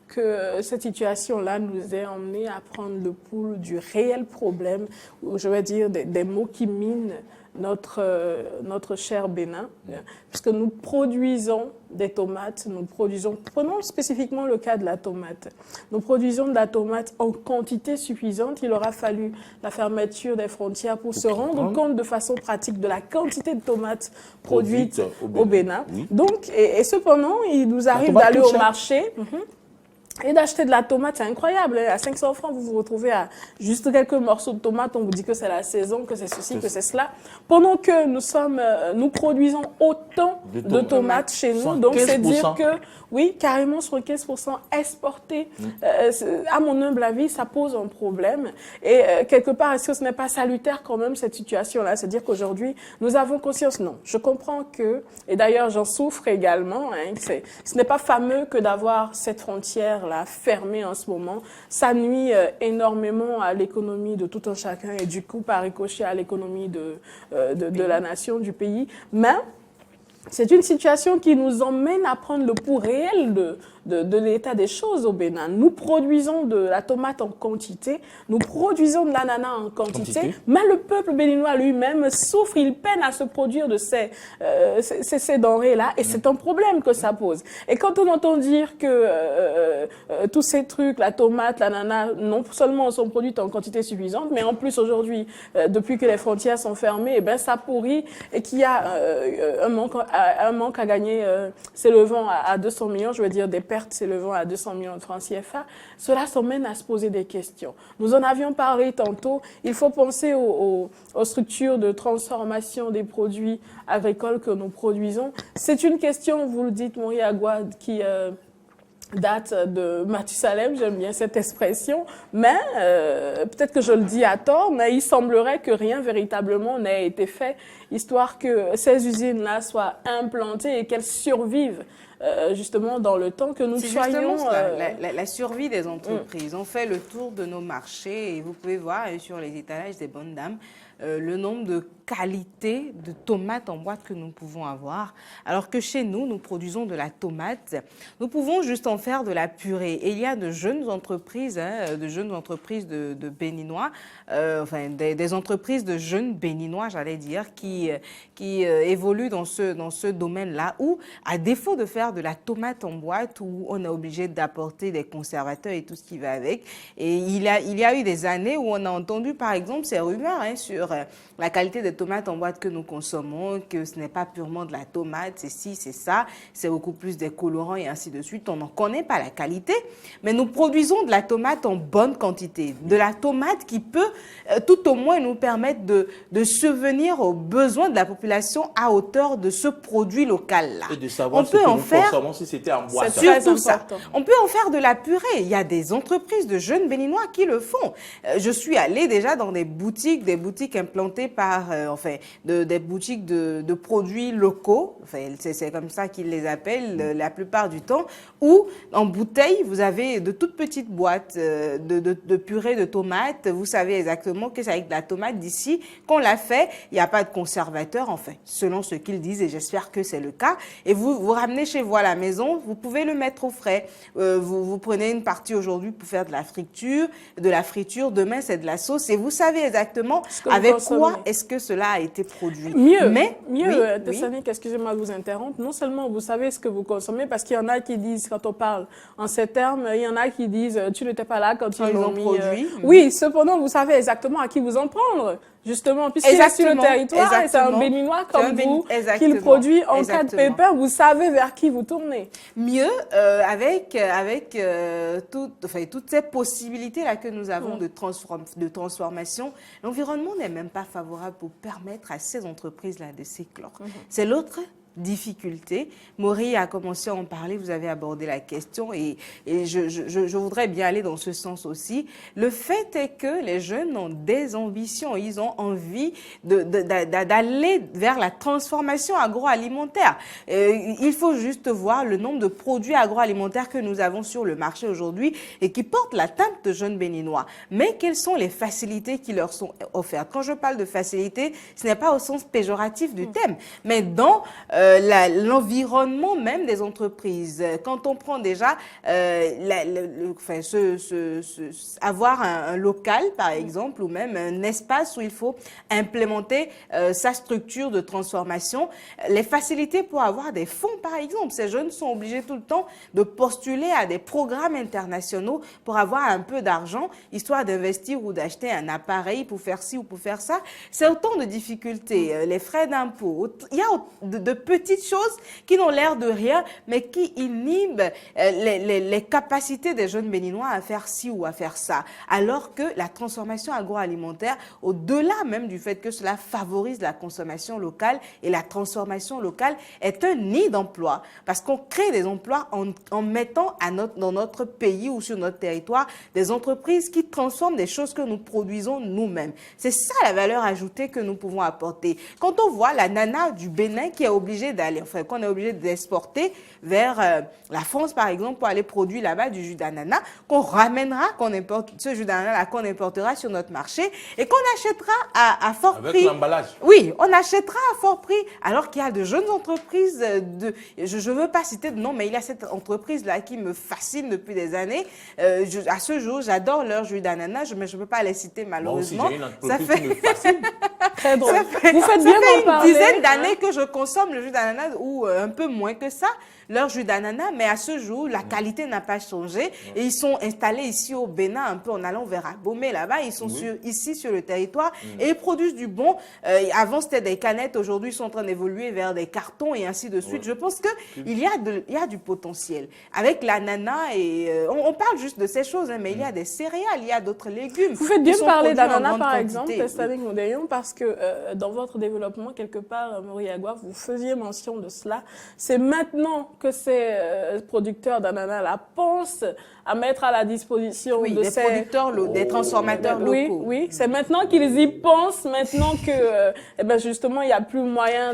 que cette situation-là nous ait emmenés à prendre le pouls du réel problème, ou je vais dire des mots qui minent notre cher Bénin, puisque nous produisons des tomates, prenons spécifiquement le cas de la tomate, nous produisons de la tomate en quantité suffisante. Il aura fallu la fermeture des frontières pour se rendre compte de façon pratique de la quantité de tomates produites au Bénin. Oui. Donc, et cependant, il nous arrive d'aller au marché et d'acheter de la tomate, c'est incroyable. À 500 francs, vous vous retrouvez à juste quelques morceaux de tomates. On vous dit que c'est la saison, que c'est ceci, que c'est cela. Pendant que nous produisons autant de tomates chez nous. Donc, c'est dire que, oui, carrément sur 15% exportés. À mon humble avis, ça pose un problème. Et quelque part, est-ce que ce n'est pas salutaire quand même, cette situation-là? C'est-à-dire qu'aujourd'hui, nous avons conscience. Non, je comprends que, et d'ailleurs, j'en souffre également, ce n'est pas fameux que d'avoir cette frontière fermée en ce moment. Ça nuit énormément à l'économie de tout un chacun et du coup, par ricochet, à l'économie de la nation, du pays. Mais c'est une situation qui nous emmène à prendre le pouls réel de l'état des choses au Bénin. Nous produisons de la tomate en quantité, nous produisons de l'ananas en quantité, mais le peuple béninois lui-même souffre, il peine à se produire de ces denrées-là, et c'est un problème que ça pose. Et quand on entend dire que tous ces trucs, la tomate, l'ananas, non seulement sont produites en quantité suffisante, mais en plus aujourd'hui, depuis que les frontières sont fermées, eh ben ça pourrit, et qu'il y a un manque à gagner s'élevant à 200 millions, je veux dire des pertes s'élevant à 200 millions de francs CFA, cela s'emmène à se poser des questions. Nous en avions parlé tantôt, il faut penser aux structures de transformation des produits agricoles que nous produisons. C'est une question, vous le dites, Moriagua, qui date de Mathusalem, j'aime bien cette expression, mais peut-être que je le dis à tort, mais il semblerait que rien véritablement n'ait été fait, histoire que ces usines-là soient implantées et qu'elles survivent justement dans le temps, que nous soyons... La survie des entreprises. On fait le tour de nos marchés et vous pouvez voir sur les étalages des bonnes dames le nombre de qualités de tomates en boîte que nous pouvons avoir, alors que chez nous, nous produisons de la tomate. Nous pouvons juste en faire de la purée. Et il y a de jeunes entreprises, de Béninois, des entreprises de jeunes Béninois, j'allais dire, qui qui évoluent dans ce domaine-là, où, à défaut de faire de la tomate en boîte, où on est obligé d'apporter des conservateurs et tout ce qui va avec. Et il y a eu des années où on a entendu, par exemple, ces rumeurs sur la qualité des tomates en boîte que nous consommons, que ce n'est pas purement de la tomate, c'est ci, c'est ça, c'est beaucoup plus des colorants et ainsi de suite. On n'en connaît pas la qualité, mais nous produisons de la tomate en bonne quantité, de la tomate qui peut tout au moins nous permettre de subvenir aux besoins de la population à hauteur de ce produit local-là. Et de savoir ce que nous consommons si c'était en boîte. C'est surtout ça. On peut en faire de la purée. Il y a des entreprises de jeunes béninois qui le font. Je suis allée déjà dans des boutiques implantées par, des boutiques de produits locaux. Enfin, c'est comme ça qu'ils les appellent la plupart du temps, où en bouteille, vous avez de toutes petites boîtes de purée de tomates. Vous savez exactement que c'est avec de la tomate d'ici qu'on l'a fait. Il n'y a pas de conservateur, enfin, selon ce qu'ils disent, et j'espère que c'est le cas. Et vous ramenez chez vous à la maison, vous pouvez le mettre au frais. Vous prenez une partie aujourd'hui pour faire de la friture, demain c'est de la sauce, et vous savez exactement avec quoi est-ce que cela a été produit. Tessanique, excusez-moi de vous interrompre, non seulement vous savez ce que vous consommez, parce qu'il y en a qui disent, quand on parle en ces termes, il y en a qui disent, tu n'étais pas là quand ils l'ont mis. Oui, cependant, vous savez exactement à qui vous en prendre. Justement, puisqu'il est sur le territoire, et c'est un béninois comme vous qui le produit en cas de pépin, vous savez vers qui vous tournez. Mieux, avec toutes ces possibilités-là que nous avons de transformation, l'environnement n'est même pas favorable pour permettre à ces entreprises-là de s'éclore. C'est l'autre difficulté. Maury a commencé à en parler, vous avez abordé la question et je voudrais bien aller dans ce sens aussi. Le fait est que les jeunes ont des ambitions, ils ont envie d'aller vers la transformation agroalimentaire. Il faut juste voir le nombre de produits agroalimentaires que nous avons sur le marché aujourd'hui et qui portent la teinte de jeunes béninois. Mais quelles sont les facilités qui leur sont offertes? Quand je parle de facilités, ce n'est pas au sens péjoratif du thème, mais dans l'environnement même des entreprises. Quand on prend déjà avoir un local, par exemple, ou même un espace où il faut implémenter sa structure de transformation, les facilités pour avoir des fonds, par exemple. Ces jeunes sont obligés tout le temps de postuler à des programmes internationaux pour avoir un peu d'argent, histoire d'investir ou d'acheter un appareil pour faire ci ou pour faire ça. C'est autant de difficultés. Les frais d'impôt. Il y a de petites choses qui n'ont l'air de rien, mais qui inhibent les capacités des jeunes béninois à faire ci ou à faire ça. Alors que la transformation agroalimentaire, au-delà même du fait que cela favorise la consommation locale, et la transformation locale est un nid d'emplois, parce qu'on crée des emplois en mettant dans notre pays ou sur notre territoire des entreprises qui transforment des choses que nous produisons nous-mêmes. C'est ça la valeur ajoutée que nous pouvons apporter. Quand on voit l'ananas du Bénin qui est obligé d'aller, qu'on est obligé d'exporter vers la France, par exemple, pour aller produire là-bas du jus d'ananas, qu'on ramènera, ce jus d'ananas qu'on importera sur notre marché et qu'on achètera à fort prix. Avec l'emballage. Oui, on achètera à fort prix, alors qu'il y a de jeunes entreprises, je ne veux pas citer de nom, mais il y a cette entreprise-là qui me fascine depuis des années. À ce jour, j'adore leur jus d'ananas, mais je ne peux pas les citer malheureusement. Moi aussi, j'ai une entreprise qui me fascine. Très drôle. Vous faites bien d'en parler. Ça fait une dizaine d'années que je consomme le jus d'ananas, ou un peu moins que ça, leur jus d'ananas, mais à ce jour, la qualité n'a pas changé. Et ils sont installés ici au Bénin, un peu en allant vers Abomey, là-bas. Ils sont ici sur le territoire et ils produisent du bon. Avant, c'était des canettes. Aujourd'hui, ils sont en train d'évoluer vers des cartons et ainsi de suite. Je pense qu'il y a du potentiel. Avec l'ananas, et on parle juste de ces choses, mais il y a des céréales, il y a d'autres légumes. Vous faites bien de parler d'ananas, par exemple, Tessanique Moudéon, parce que dans votre développement, quelque part, Maury Agua, vous faisiez mention de cela. C'est maintenant que ces producteurs d'ananas-là pensent à mettre à la disposition de ces producteurs, des transformateurs locaux. Oui, c'est maintenant qu'ils y pensent, maintenant que justement il n'y a plus moyen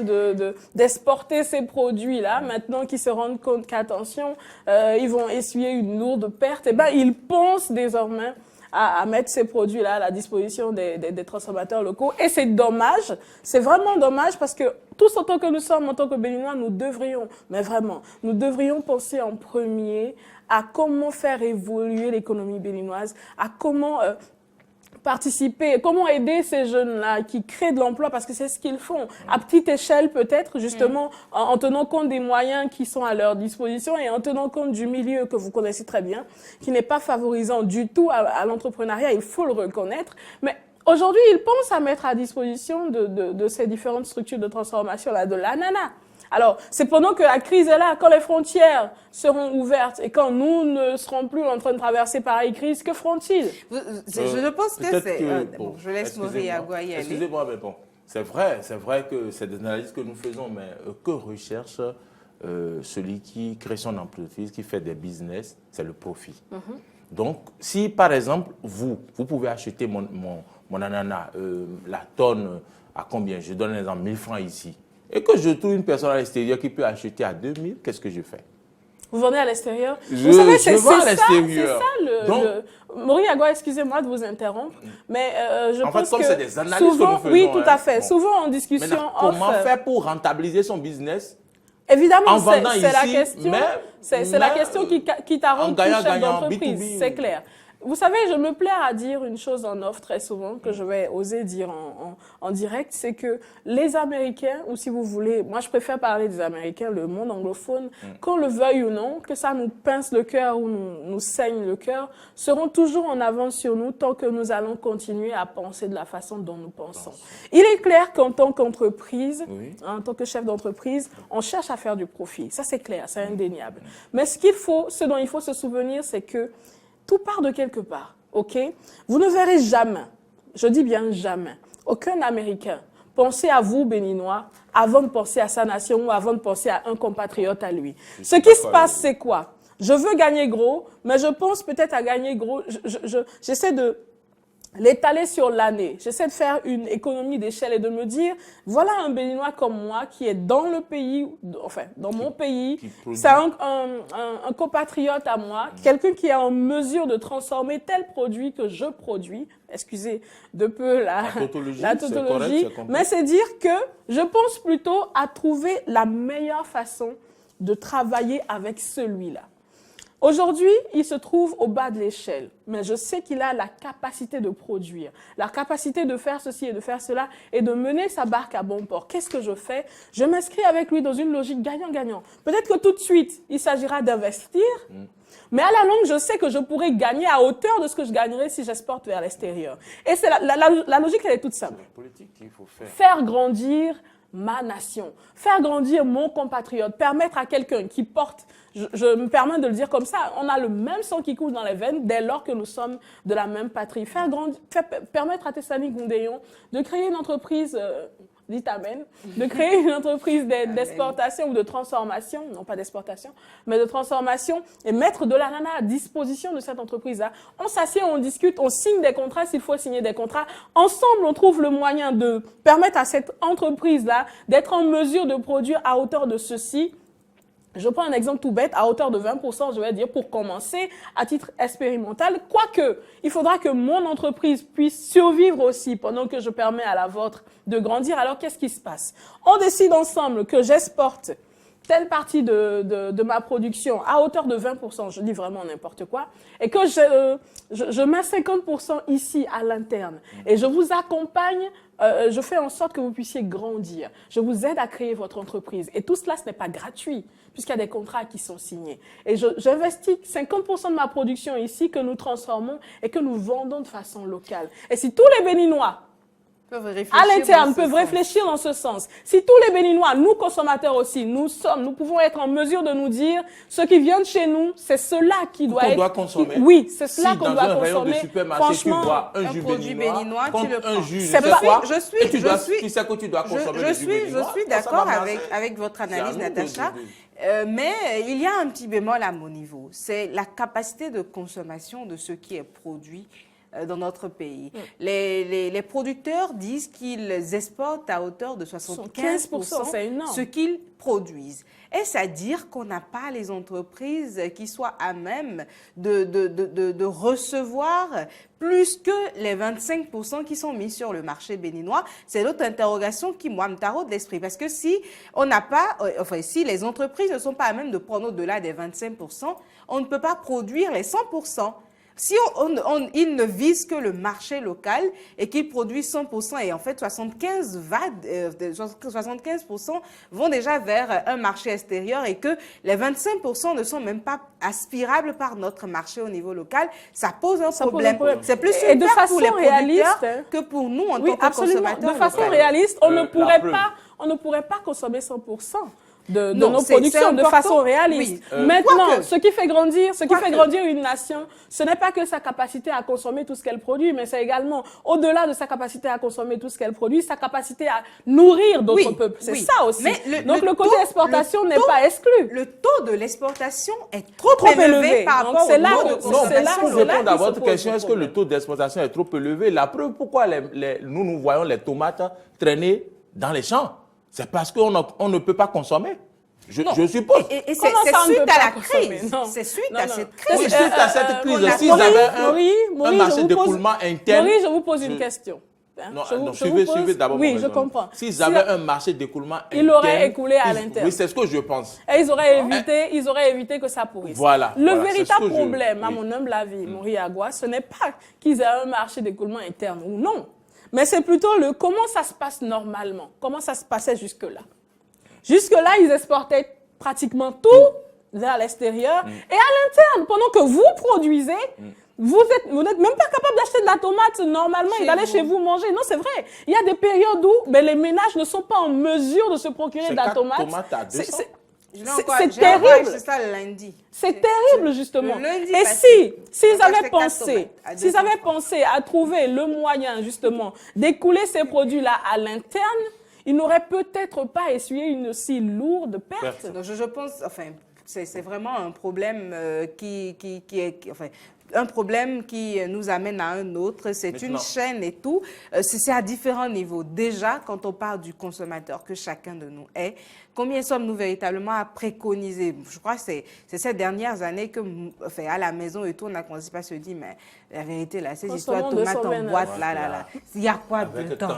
d'exporter ces produits-là, maintenant qu'ils se rendent compte qu'attention, ils vont essuyer une lourde perte, ils pensent désormais à mettre ces produits-là à la disposition des transformateurs locaux. Et c'est dommage, c'est vraiment dommage, parce que tous autant que nous sommes, en tant que Béninois, nous devrions penser en premier à comment faire évoluer l'économie béninoise, à comment participer, comment aider ces jeunes-là qui créent de l'emploi, parce que c'est ce qu'ils font, à petite échelle peut-être, justement, en tenant compte des moyens qui sont à leur disposition et en tenant compte du milieu que vous connaissez très bien, qui n'est pas favorisant du tout à l'entrepreneuriat, il faut le reconnaître. Mais aujourd'hui, ils pensent à mettre à disposition de ces différentes structures de transformation-là, de l'ananas. Alors, c'est pendant que la crise est là, quand les frontières seront ouvertes et quand nous ne serons plus en train de traverser pareille crise, que feront-ils? Je pense que c'est... Bon, je laisse Maurice Agua y aller. Excusez-moi, mais bon, c'est vrai que c'est des analyses que nous faisons, mais que recherche celui qui crée son entreprise, qui fait des business, c'est le profit. Donc, si par exemple, vous pouvez acheter mon ananas, la tonne à combien? Je donne un exemple, 1000 francs ici. Et que je trouve une personne à l'extérieur qui peut acheter à 2000, qu'est-ce que je fais? Vous vendez à l'extérieur? Vous savez, c'est ça Maurice Agua, excusez-moi de vous interrompre, mais je pense que c'est des analyses souvent, que nous faisons, oui, tout à fait. Bon. Souvent en discussion maintenant, comment faire pour rentabiliser son business? Évidemment, c'est la ici, question. C'est la question qui t'arrange tout chef d'entreprise, c'est clair. Vous savez, je me plais à dire une chose en off très souvent, que je vais oser dire en direct, c'est que les Américains, ou si vous voulez, moi je préfère parler des Américains, le monde anglophone, qu'on le veuille ou non, que ça nous pince le cœur ou nous saigne le cœur, seront toujours en avance sur nous tant que nous allons continuer à penser de la façon dont nous pensons. Il est clair qu'en tant qu'entreprise, en tant que chef d'entreprise, on cherche à faire du profit. Ça c'est clair, c'est indéniable. Mais ce dont il faut se souvenir, c'est que tout part de quelque part, ok? Vous ne verrez jamais, je dis bien jamais, aucun Américain penser à vous, Béninois, avant de penser à sa nation ou avant de penser à un compatriote à lui. Ce qui se passe, c'est quoi? Je veux gagner gros, mais je pense peut-être à gagner gros. J'essaie de l'étaler sur l'année. J'essaie de faire une économie d'échelle et de me dire, voilà un Béninois comme moi qui est dans le pays, enfin, dans mon pays, c'est un compatriote à moi, quelqu'un qui est en mesure de transformer tel produit que je produis. Excusez de peu la tautologie, mais c'est dire que je pense plutôt à trouver la meilleure façon de travailler avec celui-là. Aujourd'hui, il se trouve au bas de l'échelle, mais je sais qu'il a la capacité de produire, la capacité de faire ceci et de faire cela et de mener sa barque à bon port. Qu'est-ce que je fais? Je m'inscris avec lui dans une logique gagnant-gagnant. Peut-être que tout de suite, il s'agira d'investir, mais à la longue, je sais que je pourrais gagner à hauteur de ce que je gagnerais si j'exporte vers l'extérieur. Et c'est la logique, elle est toute simple. Faire grandir ma nation, faire grandir mon compatriote, permettre à quelqu'un qui porte, je me permets de le dire comme ça, on a le même sang qui coule dans les veines dès lors que nous sommes de la même patrie. Permettre à Tessani Goundéon de créer une entreprise, dites amen, de créer une entreprise d'exportation ou de transformation, non pas d'exportation, mais de transformation et mettre de l'ananas à disposition de cette entreprise-là. On s'assied, on discute, on signe des contrats s'il faut signer des contrats. Ensemble, on trouve le moyen de permettre à cette entreprise-là d'être en mesure de produire à hauteur de ceci. Je prends un exemple tout bête, à hauteur de 20%, je vais dire, pour commencer, à titre expérimental. Quoique, il faudra que mon entreprise puisse survivre aussi pendant que je permets à la vôtre de grandir. Alors, qu'est-ce qui se passe? On décide ensemble que j'exporte telle partie de ma production à hauteur de 20%, je dis vraiment n'importe quoi, et que je mets 50% ici à l'interne. Et je vous accompagne, je fais en sorte que vous puissiez grandir. Je vous aide à créer votre entreprise. Et tout cela, ce n'est pas gratuit, puisqu'il y a des contrats qui sont signés. Et j'investis 50% de ma production ici que nous transformons et que nous vendons de façon locale. Et si tous les Béninois à l'interne peuvent réfléchir dans ce sens. Si tous les Béninois, nous consommateurs aussi, nous pouvons être en mesure de nous dire ce qui vient de chez nous, c'est cela qui doit être consommer. Oui, c'est cela qu'on doit consommer. Si dans un rayon de supermarché, tu vois un jus béninois, tu le prends. Tu sais que tu dois consommer le jus béninois. Je suis d'accord avec votre analyse, Natacha. Mais il y a un petit bémol à mon niveau. C'est la capacité de consommation de ce qui est produit dans notre pays. Les producteurs disent qu'ils exportent à hauteur de 75% c'est énorme. Ce qu'ils produisent. Est-ce à dire qu'on n'a pas les entreprises qui soient à même de recevoir plus que les 25% qui sont mis sur le marché béninois? C'est l'autre interrogation qui, moi, me taraude l'esprit. Parce que si on n'a pas, si les entreprises ne sont pas à même de prendre au-delà des 25%, on ne peut pas produire les 100%. Si ils ne visent que le marché local et qu'ils produisent 100% et en fait 75% vont déjà vers un marché extérieur et que les 25% ne sont même pas aspirables par notre marché au niveau local, ça pose un problème. C'est plus une perte pour les producteurs que pour nous en tant que consommateurs. De façon réaliste, on ne pourrait pas consommer 100%. De nos productions de façon réaliste. Oui. Maintenant, ce qui fait grandir une nation, ce n'est pas que sa capacité à consommer tout ce qu'elle produit, mais c'est également, au-delà de sa capacité à consommer tout ce qu'elle produit, sa capacité à nourrir d'autres peuples. C'est ça aussi. Donc le côté exportation n'est pas exclu. Le taux de l'exportation est trop élevé par rapport au taux de consommation. Pour répondre à votre question, est-ce que le taux d'exportation est trop élevé? La preuve pourquoi nous voyons les tomates traîner dans les champs. C'est parce qu'on ne peut pas consommer. Je suppose. Et c'est suite à la crise. C'est suite à cette crise. Oui, suite à cette crise. S'ils avaient un marché d'écoulement interne... Maurice, je vous pose une question. Suivez d'abord. Oui, je comprends. S'ils avaient un marché d'écoulement interne... Ils l'auraient écoulé à l'interne. Oui, c'est ce que je pense. Et ils auraient évité que ça pourrisse. Voilà. Le véritable problème, à mon humble avis, Maurice Agua, ce n'est pas qu'ils aient un marché d'écoulement interne ou non. Mais c'est plutôt comment ça se passe normalement, comment ça se passait jusque-là. Jusque-là, ils exportaient pratiquement tout vers l'extérieur et à l'interne. Pendant que vous produisez, vous n'êtes même pas capable d'acheter de la tomate normalement et d'aller chez vous manger. Non, c'est vrai. Il y a des périodes où les ménages ne sont pas en mesure de se procurer de la tomate. C'est terrible. C'est ça le lundi. C'est terrible, justement. Et s'ils avaient pensé à trouver le moyen, justement, d'écouler ces produits-là à l'interne, ils n'auraient peut-être pas essuyé une si lourde perte. Donc, je pense, enfin, c'est vraiment un problème qui est... Enfin, un problème qui nous amène à un autre, c'est une chaîne et tout. C'est à différents niveaux. Déjà, quand on parle du consommateur que chacun de nous est, combien sommes-nous véritablement à préconiser? Je crois que c'est ces dernières années que, enfin, à la maison et tout, on a commencé à se dire, mais la vérité, là, ces histoires de tomates en boîte, là, il y a quoi dedans?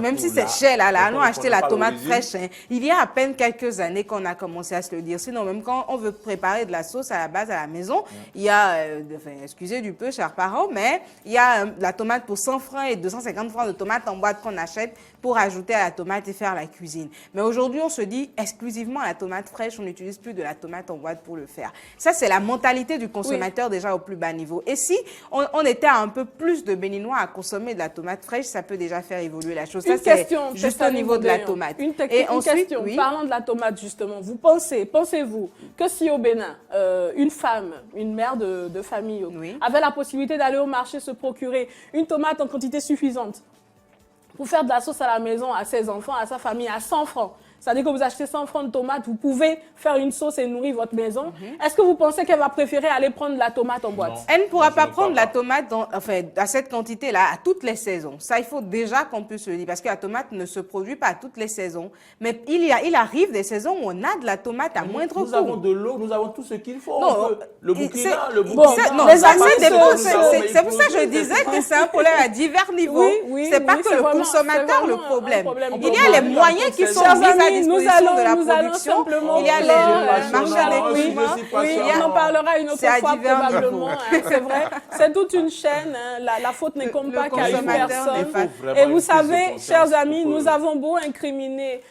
Même si c'est cher, là, allons acheter la tomate fraîche. Hein. Il y a à peine quelques années qu'on a commencé à se le dire. Sinon, même quand on veut préparer de la sauce à la base à la maison, il y a, enfin, excusez du peu, chers parents, mais il y a la tomate pour 100 francs et 250 francs de tomates en boîte qu'on achète pour ajouter à la tomate et faire la cuisine. Mais aujourd'hui, on se dit exclusivement la tomate fraîche, on n'utilise plus de la tomate en boîte pour le faire. Ça, c'est la mentalité du consommateur déjà au plus bas niveau. Et si on était un peu plus de Béninois à consommer de la tomate fraîche, ça peut déjà faire évoluer la chose. Ça, c'est juste au niveau de la tomate. Une question, parlant de la tomate justement, pensez-vous que si au Bénin, une femme, une mère de famille avait la possibilité d'aller au marché se procurer une tomate en quantité suffisante pour faire de la sauce à la maison à ses enfants, à sa famille, à 100 francs. C'est-à-dire que vous achetez 100 francs de tomates, vous pouvez faire une sauce et nourrir votre maison. Est-ce que vous pensez qu'elle va préférer aller prendre la tomate en boîte? Elle ne pourra pas prendre la tomate à cette quantité-là, à toutes les saisons. Ça, il faut déjà qu'on puisse le dire, parce que la tomate ne se produit pas à toutes les saisons. Mais il arrive des saisons où on a de la tomate à moindre coût. Nous avons de l'eau, nous avons tout ce qu'il faut. Le Burkina, ça dépend. C'est pour ça que je disais que c'est un problème à divers niveaux. C'est pas que le consommateur le problème. Il y a les moyens qui sont mis à disposition de la production. Il y a les marchés d'équipement. On en parlera une autre fois probablement. C'est vrai. C'est toute une chaîne. La faute n'est comme pas qu'à une personne. Et vous savez, chers amis, nous avons beau incriminer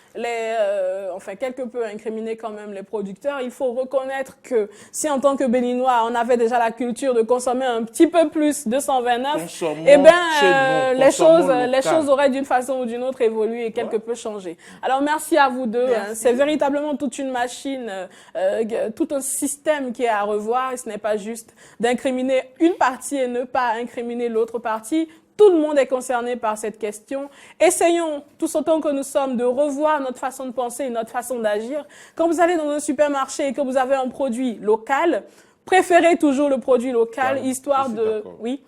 quelque peu incriminer quand même les producteurs, il faut reconnaître que si en tant que Béninois, on avait déjà la culture de consommer un petit peu plus de 129, les choses auraient d'une façon ou d'une autre évolué et quelque peu changé. Alors merci à vous deux. C'est véritablement toute une machine, tout un système qui est à revoir. Et ce n'est pas juste d'incriminer une partie et ne pas incriminer l'autre partie. Tout le monde est concerné par cette question. Essayons, tous autant que nous sommes, de revoir notre façon de penser et notre façon d'agir. Quand vous allez dans un supermarché et que vous avez un produit local, préférez toujours le produit local, histoire de... Oui.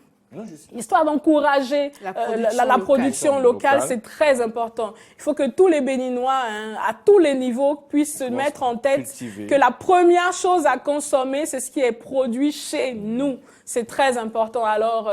histoire d'encourager la production locale, c'est très important. Il faut que tous les Béninois, à tous les niveaux, puissent se mettre en tête que la première chose à consommer, c'est ce qui est produit chez nous. C'est très important. Alors,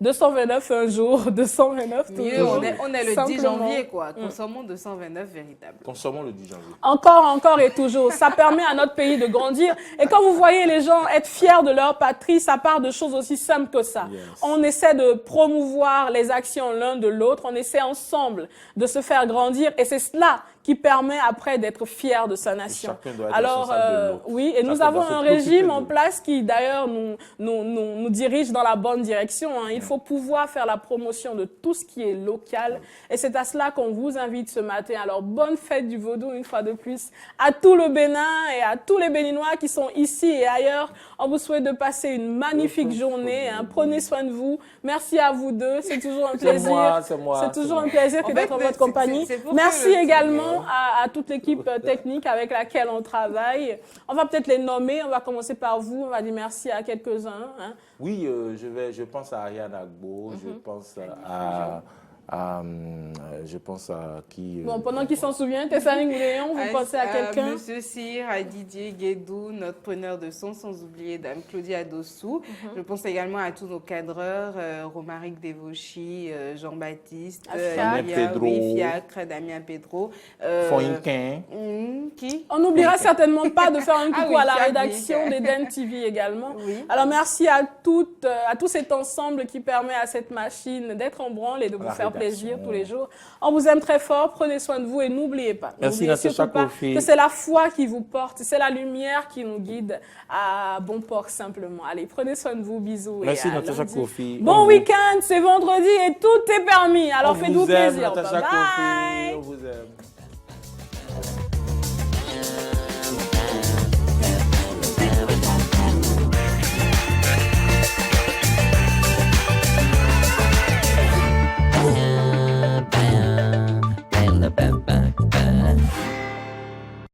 229 un jour, 229 toujours. Mieux, on est le 10 janvier, quoi. Consommons 229 véritable. Consommons le 10 janvier. Encore et toujours. Ça permet à notre pays de grandir. Et quand vous voyez les gens être fiers de leur patrie, ça part de choses aussi simples que ça. Yes. On essaie de promouvoir les actions l'un de l'autre. On essaie ensemble de se faire grandir. Et c'est cela qui permet après d'être fier de sa nation. Alors, oui, et nous avons un régime en place qui d'ailleurs nous dirige dans la bonne direction. Hein. Il faut pouvoir faire la promotion de tout ce qui est local. Et c'est à cela qu'on vous invite ce matin. Alors, bonne fête du Vaudou une fois de plus à tout le Bénin et à tous les Béninois qui sont ici et ailleurs. On vous souhaite de passer une magnifique journée. Hein. Prenez soin de vous. Merci à vous deux. C'est toujours un plaisir. C'est toujours un plaisir d'être en votre compagnie. Merci également à toute l'équipe technique avec laquelle on travaille. On va peut-être les nommer. On va commencer par vous. On va dire merci à quelques-uns. Hein. Oui, je pense à Ariane Agbo, je pense à qui... Bon, pendant qu'ils s'en souviennent, Tessaling Léon, vous pensez à quelqu'un? Monsieur Cyr, à Didier Guédou, notre preneur de son, sans oublier Dame Claudia Dossou. Je pense également à tous nos cadreurs, Romaric Devauchy, Jean-Baptiste, Fiacre, Damien Pedro. Qui? On n'oubliera certainement pas de faire un coucou à la rédaction d'Eden TV également. Oui. Alors, merci à tout cet ensemble qui permet à cette machine d'être en branle et de vous faire plaisir tous les jours. On vous aime très fort, prenez soin de vous et n'oubliez pas. Merci surtout pas que c'est la foi qui vous porte, c'est la lumière qui nous guide à bon port simplement. Allez, prenez soin de vous, bisous. Merci Natacha Kofi. Bon week-end, c'est vendredi et tout est permis. Alors faites-vous plaisir. Natacha Kofi, on vous aime.